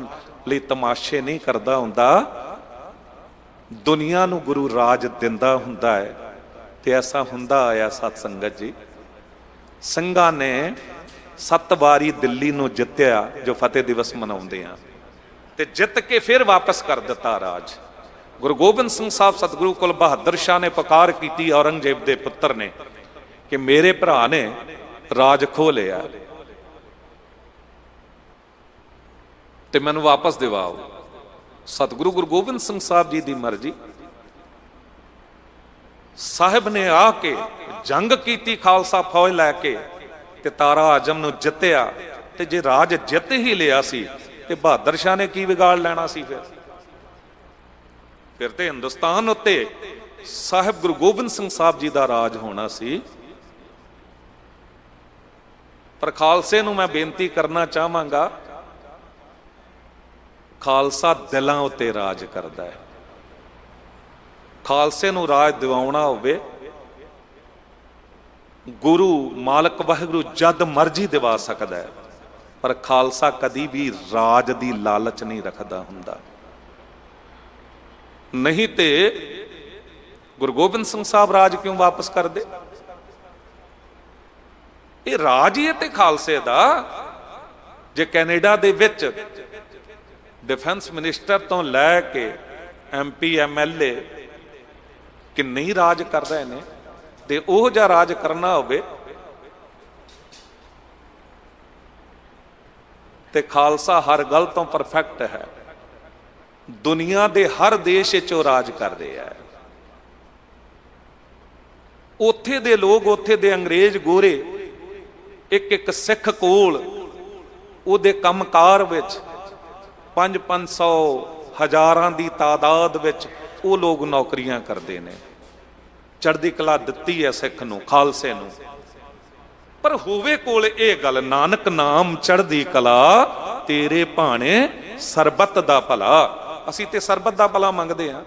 लई तमाशे नहीं करदा हुंदा, दुनिया नूं गुरु राज दिंदा हुंदा है। ते ऐसा हुंदा आया सत संगत जी। ਸਿੰਘਾਂ ने 7 वारी दिल्ली नूं जित्तिया जो फतेह दिवस मनाउंदे आ, ते जित के फिर वापस कर दिता राज। गुरु गोबिंद सिंह साहब सतगुरु कुल बहादुर शाह ने पुकार की औरंगजेब के पुत्र ने कि मेरे भरा ने राज खो लिया ते मैनू वापस दिवाओ। सतगुरु गुरु गोबिंद सिंह साहब जी की मर्जी, साहिब ने आके जंग की खालसा फौज लैके ते तारा आजम नूं जित्तिया। ते जे राज जित ही लिया सी ते बहादुर शाह ने की बिगाड़ लेना सी? फिर ते हिंदुस्तान उत्ते साहिब गुरु गोबिंद सिंह साहब जी का राज होना सी। पर खालसे नूं मैं बेनती करना चाहांगा, खालसा दिलां उत्ते राज करदा है। खालसे नूं राज दिवाउणा होवे, गुरु मालक वाहिगुरू जद मर्जी दिवा सकदा है, पर खालसा कदी भी राज दी लालच नहीं रखदा हुंदा। नहीं ते गुरु गोबिंद सिंह साहब राज क्यों वापस कर दे? ये राज ही है ते खालसे दा। जे कैनेडा दे विच डिफेंस मिनिस्टर तो लैके MP MLA कि नहीं राज कर रहे ने, ते ओह जा राज करना होवे ते खालसा हर गल तो परफेक्ट है। दुनिया दे हर देश चो राज कर रहा है। उत्थे दे लोग, उत्थे दे अंग्रेज गोरे एक एक सिख कोल उहदे कंमकार विच 500-500 ਹਜ਼ਾਰਾਂ ਦੀ ਤਾਦਾਦ ਵਿੱਚ ਉਹ ਲੋਕ ਨੌਕਰੀਆਂ ਕਰਦੇ ਨੇ। ਚੜ੍ਹਦੀ ਕਲਾ ਦਿੱਤੀ ਹੈ ਸਿੱਖ ਨੂੰ, ਖਾਲਸੇ ਨੂੰ। ਪਰ ਹੋਵੇ ਕੋਲ ਇਹ ਗੱਲ, ਨਾਨਕ ਨਾਮ ਚੜ੍ਹਦੀ ਕਲਾ, ਤੇਰੇ ਭਾਣੇ ਸਰਬੱਤ ਦਾ ਭਲਾ। ਅਸੀਂ ਤੇ ਸਰਬੱਤ ਦਾ ਭਲਾ ਮੰਗਦੇ ਹਾਂ,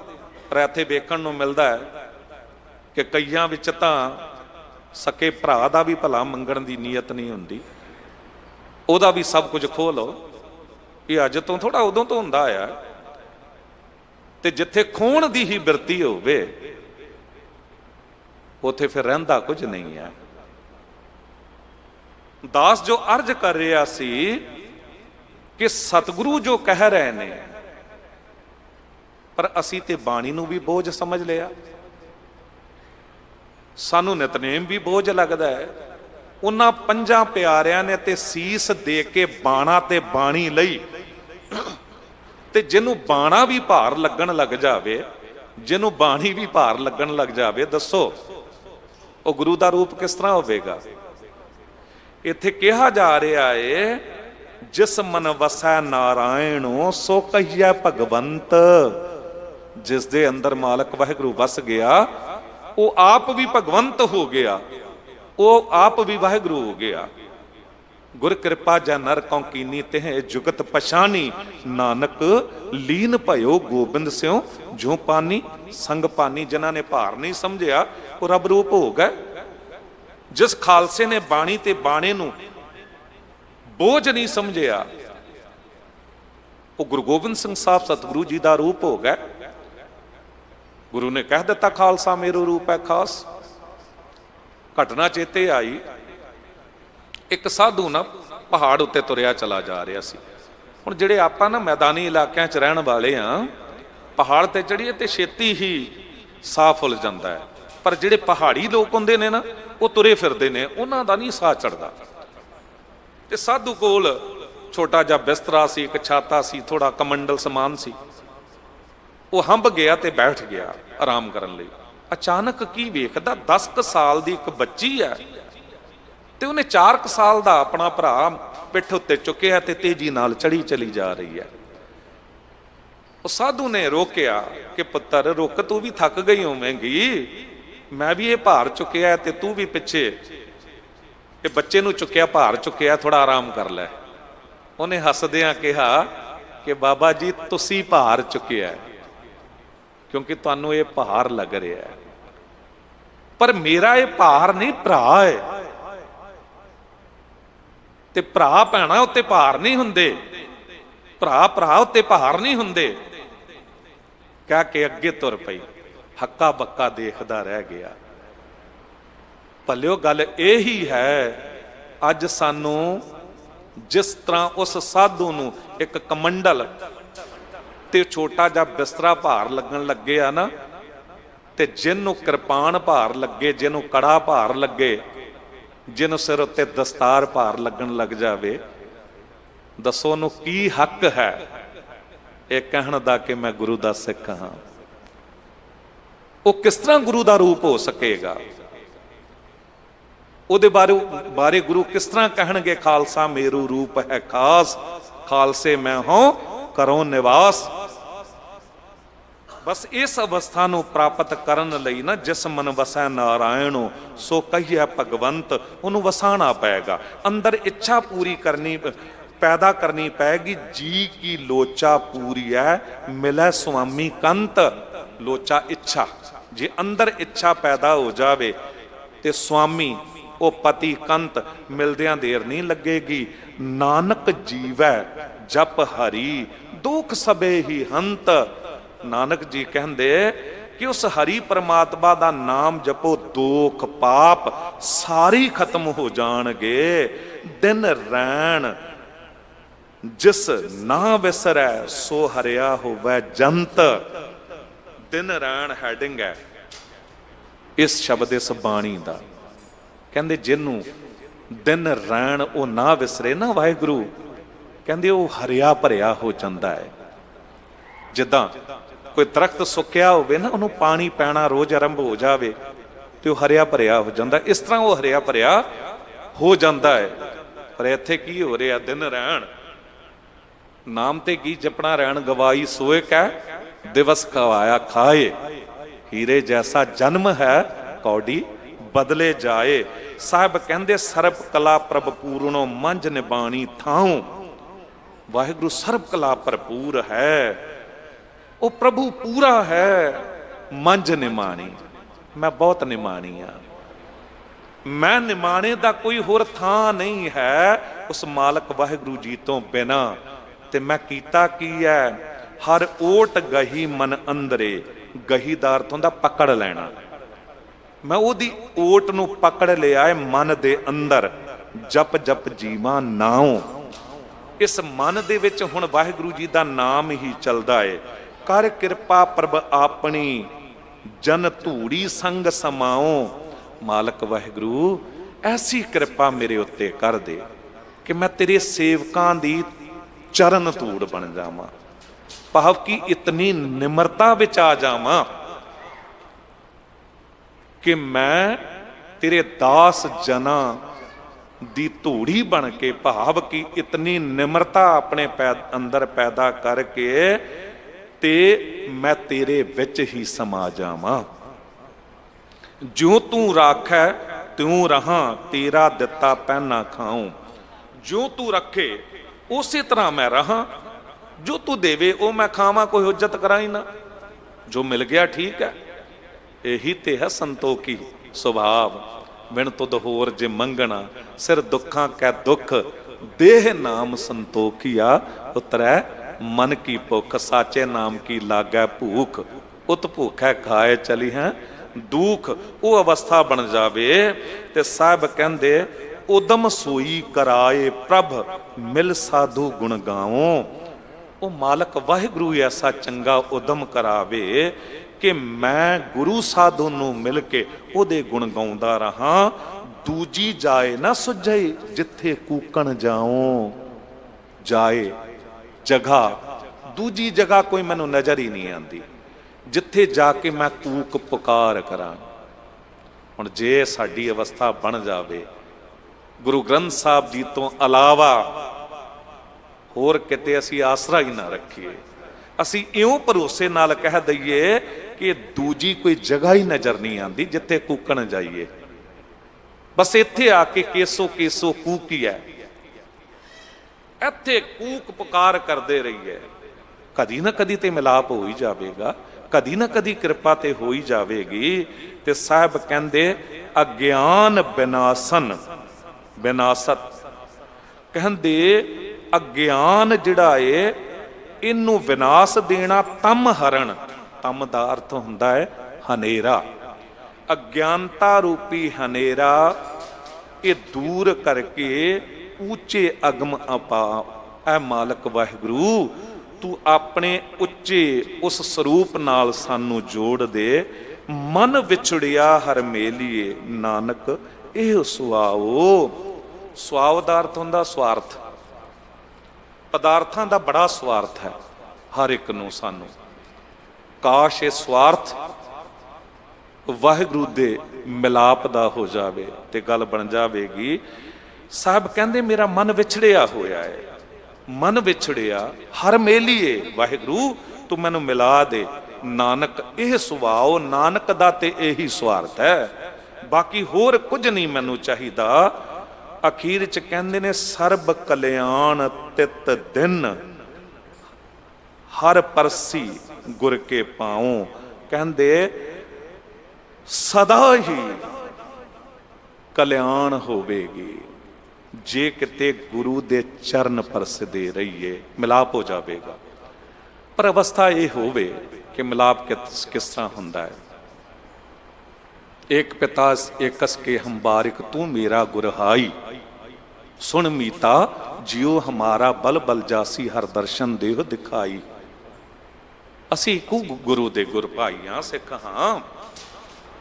ਪਰ ਇੱਥੇ ਵੇਖਣ ਨੂੰ ਮਿਲਦਾ ਹੈ ਕਿ ਕਈਆਂ ਵਿੱਚ ਤਾਂ ਸਕੇ ਭਰਾ ਦਾ ਵੀ ਭਲਾ ਮੰਗਣ ਦੀ ਨੀਅਤ ਨਹੀਂ ਹੁੰਦੀ, ਉਹਦਾ ਵੀ ਸਭ ਕੁਝ ਖੋਹ ਲਓ। ਇਹ ਅੱਜ ਤੋਂ ਥੋੜਾ ਉਦੋਂ ਤੋਂ ਹੁੰਦਾ ਆ। ਤੇ ਜਿੱਥੇ ਖੋਣ ਦੀ ਹੀ ਬਿਰਤੀ ਹੋਵੇ ਉੱਥੇ ਫਿਰ ਰਹਿੰਦਾ ਕੁਝ ਨਹੀਂ ਹੈ। ਦਾਸ ਜੋ ਅਰਜ਼ ਕਰ ਰਿਹਾ ਸੀ ਕਿ ਸਤਿਗੁਰੂ ਜੋ ਕਹਿ ਰਹੇ ਨੇ, ਪਰ ਅਸੀਂ ਤੇ ਬਾਣੀ ਨੂੰ ਵੀ ਬੋਝ ਸਮਝ ਲਿਆ। ਸਾਨੂੰ ਨਿਤਨੇਮ ਵੀ ਬੋਝ ਲੱਗਦਾ ਹੈ। ਉਹਨਾਂ ਪੰਜਾਂ ਪਿਆਰਿਆਂ ਨੇ ਤੇ ਸੀਸ ਦੇ ਕੇ ਬਾਣਾ ਤੇ ਬਾਣੀ ਲਈ, ਤੇ ਜਿਹਨੂੰ ਬਾਣਾ ਵੀ ਭਾਰ ਲੱਗਣ ਲੱਗ ਜਾਵੇ, ਜਿਹਨੂੰ ਬਾਣੀ ਵੀ ਭਾਰ ਲੱਗਣ ਲੱਗ ਜਾਵੇ, ਦੱਸੋ ਉਹ ਗੁਰੂ ਦਾ ਰੂਪ ਕਿਸ ਤਰ੍ਹਾਂ ਹੋਵੇਗਾ। ਇੱਥੇ ਕਿਹਾ ਜਾ ਰਿਹਾ ਏ, ਜਿਸ ਮਨ ਵਸੈ ਨਾਰਾਇਣੋ ਸੋ ਕਹੀਐ ਭਗਵੰਤ। ਜਿਸ ਦੇ ਅੰਦਰ ਮਾਲਕ ਵਾਹਿਗੁਰੂ ਵਸ ਗਿਆ, ਉਹ ਆਪ ਵੀ ਭਗਵੰਤ ਹੋ ਗਿਆ, ਉਹ ਆਪ ਵੀ ਵਾਹਿਗੁਰੂ ਹੋ ਗਿਆ। ਗੁਰ ਕਿਰਪਾ ਜੈ ਨਰ ਕਉ ਕੀਨੀ ਤਿਹ ਜੁਗਤ ਪਛਾਨੀ, ਨਾਨਕ ਲੀਨ ਭਇਓ ਗੋਬਿੰਦ ਸਿਉ ਜੋ ਪਾਨੀ। ਸੰਗ ਪਾਨੀ, ਜਿਨ੍ਹਾਂ ਨੇ ਭਾਰ ਨਹੀਂ ਸਮਝਿਆ ਉਹ ਰੱਬ ਰੂਪ ਹੋ ਗਏ। ਜਿਸ ਖਾਲਸੇ ਨੇ ਬਾਣੀ ਤੇ ਬਾਣੇ ਨੂੰ ਬੋਝ ਨਹੀਂ ਸਮਝਿਆ, ਉਹ ਗੁਰੂ ਗੋਬਿੰਦ ਸਿੰਘ ਸਾਹਿਬ ਸਤਿਗੁਰੂ ਜੀ ਦਾ ਰੂਪ ਹੋ ਗਏ। ਗੁਰੂ ਨੇ ਕਹਿ ਦਿੱਤਾ ਖਾਲਸਾ ਮੇਰਾ ਰੂਪ ਹੈ ਖਾਸ। ਘਟਨਾ ਚੇਤੇ ਆਈ, ਇੱਕ ਸਾਧੂ ਨਾ ਪਹਾੜ ਉੱਤੇ ਤੁਰਿਆ ਚਲਾ ਜਾ ਰਿਹਾ ਸੀ। ਹੁਣ ਜਿਹੜੇ ਆਪਾਂ ਨਾ ਮੈਦਾਨੀ ਇਲਾਕਿਆਂ 'ਚ ਰਹਿਣ ਵਾਲੇ ਆ, ਪਹਾੜ ਤੇ ਚੜੀਏ ਤੇ ਛੇਤੀ ਹੀ ਸਾਹ ਫੁੱਲ ਜਾਂਦਾ ਹੈ। ਪਰ ਜਿਹੜੇ ਪਹਾੜੀ ਲੋਕ ਹੁੰਦੇ ਨੇ ਨਾ, ਉਹ ਤੁਰੇ ਫਿਰਦੇ ਨੇ, ਉਹਨਾਂ ਦਾ ਨਹੀਂ ਸਾਹ ਚੜਦਾ। ਤੇ ਸਾਧੂ ਕੋਲ ਛੋਟਾ ਜਿਹਾ ਬਿਸਤਰਾ ਸੀ, ਇੱਕ ਛਾਤਾ ਸੀ, ਥੋੜਾ ਕਮੰਡਲ ਸਮਾਨ ਸੀ। ਉਹ ਹੰਭ ਗਿਆ ਤੇ ਬੈਠ ਗਿਆ ਆਰਾਮ ਕਰਨ ਲਈ। ਅਚਾਨਕ ਕੀ ਵੇਖਦਾ, 10 ਕੁ ਸਾਲ ਦੀ ਇੱਕ ਬੱਚੀ ਹੈ ਤੇ ਉਹਨੇ 4 ਕੁ ਸਾਲ ਦਾ ਆਪਣਾ ਭਰਾ ਪਿੱਠ ਉੱਤੇ ਚੁੱਕਿਆ ਤੇ ਤੇਜ਼ੀ ਨਾਲ ਚੜੀ ਚਲੀ ਜਾ ਰਹੀ ਹੈ। ਉਹ ਸਾਧੂ ਨੇ ਰੋਕਿਆ ਕਿ ਪੁੱਤਰ ਰੁਕ, ਤੂੰ ਵੀ ਥੱਕ ਗਈ ਹੋਵੇਂਗੀ, ਮੈਂ ਵੀ ਇਹ ਭਾਰ ਚੁੱਕਿਆ ਤੇ ਤੂੰ ਵੀ ਪਿੱਛੇ ਇਹ ਬੱਚੇ ਨੂੰ ਚੁੱਕਿਆ, ਭਾਰ ਚੁੱਕਿਆ, ਥੋੜਾ ਆਰਾਮ ਕਰ ਲੈ। ਉਹਨੇ ਹੱਸਦਿਆਂ ਕਿਹਾ ਕਿ ਬਾਬਾ ਜੀ ਤੁਸੀਂ ਭਾਰ ਚੁੱਕਿਆ ਕਿਉਂਕਿ ਤੁਹਾਨੂੰ ਇਹ ਭਾਰ ਲੱਗ ਰਿਹਾ ਹੈ, ਪਰ ਮੇਰਾ ਇਹ ਭਾਰ ਨਹੀਂ, ਭਰਾ ਹੈ। ਤੇ ਭਰਾ ਭੈਣਾ ਉੱਤੇ ਭਾਰ ਨਹੀਂ ਹੁੰਦੇ, ਭਰਾ ਭਰਾ ਉੱਤੇ ਭਾਰ ਨਹੀਂ ਹੁੰਦੇ। ਕਹਿ ਕੇ ਅੱਗੇ ਤੁਰ ਪਈ। ਹੱਕਾ ਬੱਕਾ ਦੇਖਦਾ ਰਹਿ ਗਿਆ। ਭਲਿਓ ਗੱਲ ਇਹੀ ਹੈ, ਅੱਜ ਸਾਨੂੰ ਜਿਸ ਤਰ੍ਹਾਂ ਉਸ ਸਾਧੂ ਨੂੰ ਇੱਕ ਕਮੰਡਲ ਤੇ ਛੋਟਾ ਜਿਹਾ ਬਿਸਤਰਾ ਭਾਰ ਲੱਗਣ ਲੱਗੇ ਆ ਨਾ, ਤੇ ਜਿਹਨੂੰ ਕਿਰਪਾਨ ਭਾਰ ਲੱਗੇ, ਜਿਹਨੂੰ ਕੜਾ ਭਾਰ ਲੱਗੇ, ਜਿਹਨੂੰ ਸਿਰ ਉੱਤੇ ਦਸਤਾਰ ਭਾਰ ਲੱਗਣ ਲੱਗ ਜਾਵੇ, ਦੱਸੋ ਉਹਨੂੰ ਕੀ ਹੱਕ ਹੈ ਇਹ ਕਹਿਣ ਦਾ ਕਿ ਮੈਂ ਗੁਰੂ ਦਾ ਸਿੱਖ ਹਾਂ। ਉਹ ਕਿਸ ਤਰ੍ਹਾਂ ਗੁਰੂ ਦਾ ਰੂਪ ਹੋ ਸਕੇਗਾ? ਉਹਦੇ ਬਾਰੇ ਗੁਰੂ ਕਿਸ ਤਰ੍ਹਾਂ ਕਹਿਣਗੇ, ਖਾਲਸਾ ਮੇਰੂ ਰੂਪ ਹੈ ਖਾਸ, ਖਾਲਸੇ ਮੈਂ ਹਾਂ ਕਰੋ ਨਿਵਾਸ। ਬਸ ਇਸ ਅਵਸਥਾ ਨੂੰ ਪ੍ਰਾਪਤ ਕਰਨ ਲਈ ਨਾ, ਜਿਸ ਮਨ ਵਸੈ ਨਾਰਾਇਣੋ ਸੋ ਕਹੀਐ ਭਗਵੰਤ, ਉਹਨੂੰ ਵਸਾਣਾ ਪਏਗਾ। ਅੰਦਰ ਇੱਛਾ ਪੂਰੀ ਕਰਨੀ ਪੈਦਾ ਕਰਨੀ ਪਏਗੀ। ਜੀ ਕੀ ਲੋਚਾ ਪੂਰੀ ਹੈ ਮਿਲੈ ਸੁਆਮੀ ਕੰਤ। ਲੋਚਾ ਇੱਛਾ, ਜੇ ਅੰਦਰ ਇੱਛਾ ਪੈਦਾ ਹੋ ਜਾਵੇ ਤੇ ਸੁਆਮੀ ਉਹ ਪਤੀ ਕੰਤ ਮਿਲਦਿਆਂ ਦੇਰ ਨਹੀਂ ਲੱਗੇਗੀ। ਨਾਨਕ ਜੀਵੈ ਜਪ ਹਰੀ ਦੁਖ ਸਭੇ ਹੀ ਹੰਤ। ਨਾਨਕ ਜੀ ਕਹਿੰਦੇ ਕਿ ਉਸ ਹਰੀ ਪਰਮਾਤਮਾ ਦਾ ਨਾਮ ਜਪੋ, ਦੁੱਖ ਪਾਪ ਸਾਰੇ ਖਤਮ ਹੋ ਜਾਣਗੇ। ਦਿਨ ਰੈਣ ਜਿਸ ਨਾ ਵਿਸਰੈ ਸੋ ਹਰਿਆ ਹੋਵੇ ਜੰਤ। ਦਿਨ ਰੈਣ ਹੈਡਿੰਗ ਹੈ ਇਸ ਸ਼ਬਦ, ਇਸ ਬਾਣੀ ਦਾ। ਕਹਿੰਦੇ ਜਿਹਨੂੰ ਦਿਨ ਰੈਣ ਉਹ ਨਾ ਵਿਸਰੇ ਨਾ ਵਾਹਿਗੁਰੂ, ਕਹਿੰਦੇ ਉਹ ਹਰਿਆ ਭਰਿਆ ਹੋ ਜਾਂਦਾ ਹੈ। ਜਿੱਦਾਂ ਕੋਈ ਦਰਖਤ ਸੁੱਕਿਆ ਹੋਵੇ ਨਾ, ਉਹਨੂੰ ਪਾਣੀ ਪੈਣਾ ਰੋਜ਼ ਆਰੰਭ ਹੋ ਜਾਵੇ ਤੇ ਉਹ ਹਰਿਆ ਭਰਿਆ ਹੋ ਜਾਂਦਾ। ਇਸ ਤਰ੍ਹਾਂ ਉਹ ਹਰਿਆ ਭਰਿਆ ਹੋ ਜਾਂਦਾ ਹੈ। ਪਰ ਇੱਥੇ ਕੀ ਹੋ ਰਿਹਾ? ਦਿਨ ਰਹਿਣ नाम ते की जपना रहन गवाई सोए कै दिवस खवाया खाए। हीरे जैसा जन्म है कौड़ी बदले जाए। साहब कहंदे सर्ब कला प्रभ पूरणो मंझ निबाणी थाऊं। वाहिगुरु सर्ब कला भरपूर है, वो प्रभु पूरा है। मंझ निमाणी, मैं बहुत निमाणी हाँ। मैं निमाणे दा कोई होर थां नहीं है उस मालक वाहिगुरु जी तो बिना। ते मैं कीता की है, हर ओट गही मन अंदरे। गही दा अर्थ हुंदा पकड़ लेना। मैं ओदी ओट नूं पकड़ लिया है मन दे अंदर। जप जप जीवा नाओ। इस मन दे विच हुण वाहिगुरु जी दा नाम ही चलदा है। कर किरपा प्रभ आपनी जन धूड़ी संग समाओ। मालक वाहिगुरु ऐसी कृपा मेरे उत्ते कर दे कि मैं तेरे सेवकां दी चरण धूड़ बन जावां। भाव की इतनी निमरता विच आ जावां कि मैं तेरे दास जना दी धूड़ी बन के, भाव की इतनी निमरता अपने अंदर पैदा करके ते मैं तेरे विच ही समा जावां। ज्यों तू राखै त्यों रहां, तेरा दिता पहना खाऊं। ज्यों तू रखे उसी तरह मैं रहां। जो तू देवे वो मैं खावां, कोई हुज्जत करा ही ना। जो मिल गया ठीक है। यही ते है संतोखी सुभाव। बिन तुद होर जे मंगना, सिर दुखां कै दुख। देह नाम संतोखिया, उतरै मन की भुख। साचे नाम की लागै भूख, उत भूखै खाए चली है दुख। वो अवस्था बन जावे ते साहब कहंदे उदम सोई कराए प्रभ मिल साधु गुण गाओ। वो मालक वाहिगुरु ऐसा चंगा उदम करावे कि मैं गुरु साधु नूं मिल के ओदे गुण गाउंदा रहां। दूजी जाए ना सुझे जिथे कूकण जाओ। जाए जगह, दूजी जगह कोई मैनू नजर ही नहीं आती जिथे जाके मैं कूक पुकार करा। हुण जे साडी अवस्था बन जावे, गुरु ग्रंथ साहब जी तो अलावा होर किते असी आसरा ही ना रखीए। असी इउं भरोसे नाल कह दईए कि दूजी कोई जगह ही नजर नहीं आती जिथे कूकण जाइए। बस इत्थे आके केसो केसो कूकीए, इत्थे कूक पुकार करदे रहिए। कदी ना कदी ते मिलाप हो ही जाएगा, कदी ना कदी कृपा ते हो ही जाएगी। ते साहब कहंदे अज्ञान विनाशन विनासत। कहंदे अज्ञान जिहड़ा है इनू विनाश देना तम हरण। तम दा अर्थ हुंदा है हनेरा। अज्ञानता रूपी हनेरा ये दूर करके ऊंचे अगम अपा। ऐ मालक वाहिगुरु तू अपने उच्चे उस स्वरूप नाल सानू जोड़ दे। मन विछड़िया हर मेलिए नानक एह सुआओ। सुआओ दा अर्थ हुंदा स्वार्थ। पदार्थां दा बड़ा स्वार्थ है हर एक नूं सानू। काश ये स्वार्थ वाहिगुरु दे मिलाप दा हो जावे ते गल बन जावेगी। साहब कहंदे मेरा मन विछड़िया होया है। मन विछड़िया हर मेलीए वाहिगुरु तू मैनू मिला दे। नानक यह सुभाओ। नानक दा ते यही स्वार्थ है, बाकी होर कुछ नहीं मैनू चाहिदा। अखीर च कहंदे ने सर्ब कल्याण तित दिन हर परसी गुर के पाओ। कहंदे सदा ही कल्याण होवेगी जे किते गुरु दे चरण परसदे रहिए। मिलाप हो जाएगा। पर अवस्था ये होवे कि मिलाप किस तरह हुंदा है। एक पिता एकस के हम बारिक तू मेरा गुरहाई। सुन मीता जियो हमारा बल बल जासी हर दर्शन देह दिखाई। असी इकू गुरु दे गुर भाई हाँ, सिख हाँ।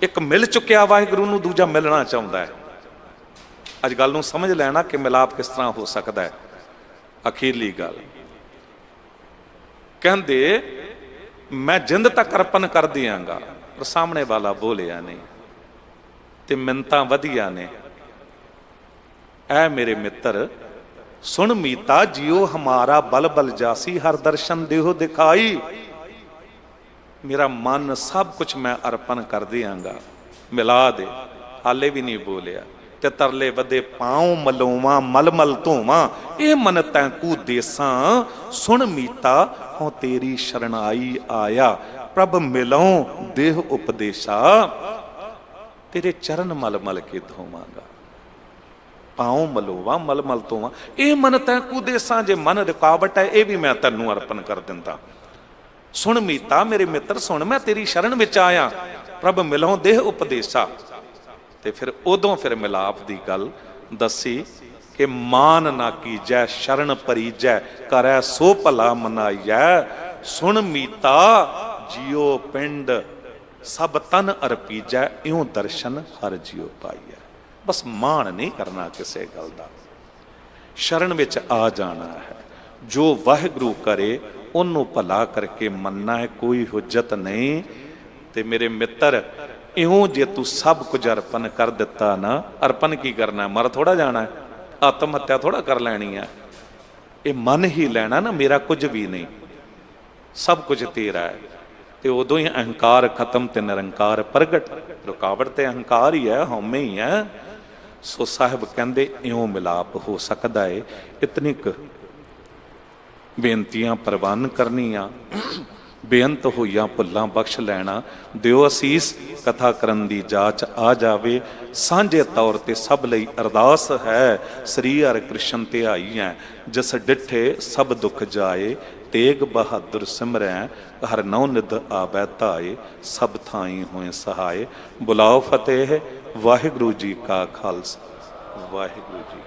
एक मिल चुकिया वाहिगुरु नूं, दूजा मिलना चाहुंदा है। अज गल नूं समझ लेना कि मिलाप किस तरह हो सकता है। अखीरली गल कहंदे मैं जिंद तक अर्पण कर दियांगा, पर सामने वाला बोलिया नहीं ते मिन्नतां वधिया ने। ऐ मेरे मित्र सुन मीता जियो हमारा बल बल जासी, हर दर्शन देहो दिखाई। मेरा मन सब कुछ मैं अर्पण कर दियांगा, मिला दे। हाले भी नहीं बोलिया। ते तरले वधे पाँव मलोवा मल मल धोवा, ये मन तैकू देसा। सुन मीता हों तेरी शरण आई आया, प्रभ मिलों देह उपदेशा। तेरे चरण मल मल के धोवांगा, पाँव मलोवा मल मल धोवा, ये मन तैकू देसा। जे मन रुकावट है ये भी मैं तैनू अर्पण कर दिंदा। सुन मीता मेरे मित्र सुन, मैं तेरी शरण विच आया, प्रभ मिलों देह उपदेशा। ते फिर उदों फिर मिलाप की गल दसी कि मान ना कीजै शरण परीजै, करै सो भला मनाइयै। सुन मीता जियो पिंड सब तन अर्पीजै, इउं दर्शन हर जियो पाइयै। बस मान नहीं करना किसी गल का, शरण विच आ जाना है। जो वाहिगुरू करे उन्होंने भला करके मनना है, कोई हुज्जत नहीं। ते मेरे मित्र इउं जे तू सब कुछ अर्पण कर दिता ना, अर्पण की करना, मर थोड़ा जाना है, आत्म हत्या थोड़ा कर लैनी है। ये मन ही लेना ना, मेरा कुछ भी नहीं, सब कुछ तेरा है। तो उदों ही अहंकार खत्म ते निरंकार प्रगट। रुकावट ते अहंकार ही है, हौमे ही है। सो साहिब कहते इउं मिलाप हो सकता है। इतनी क बेनतियां प्रवान करनियां, बेअंत होइयां भुल्लां बख्श लैना। दिओ असीस कथा करन दी जाच आ जावे। सांझे तौर ते सब लई अरदास है, श्री हर कृष्ण ध्याई है। जिस डिठे सब दुख जाए, तेग बहादुर सिमरै, हर नौ निध आबै धाए। सब थाई होए सहाय। बुलाओ फतेह, वाहिगुरू जी का खालसा, वाहिगुरू जी।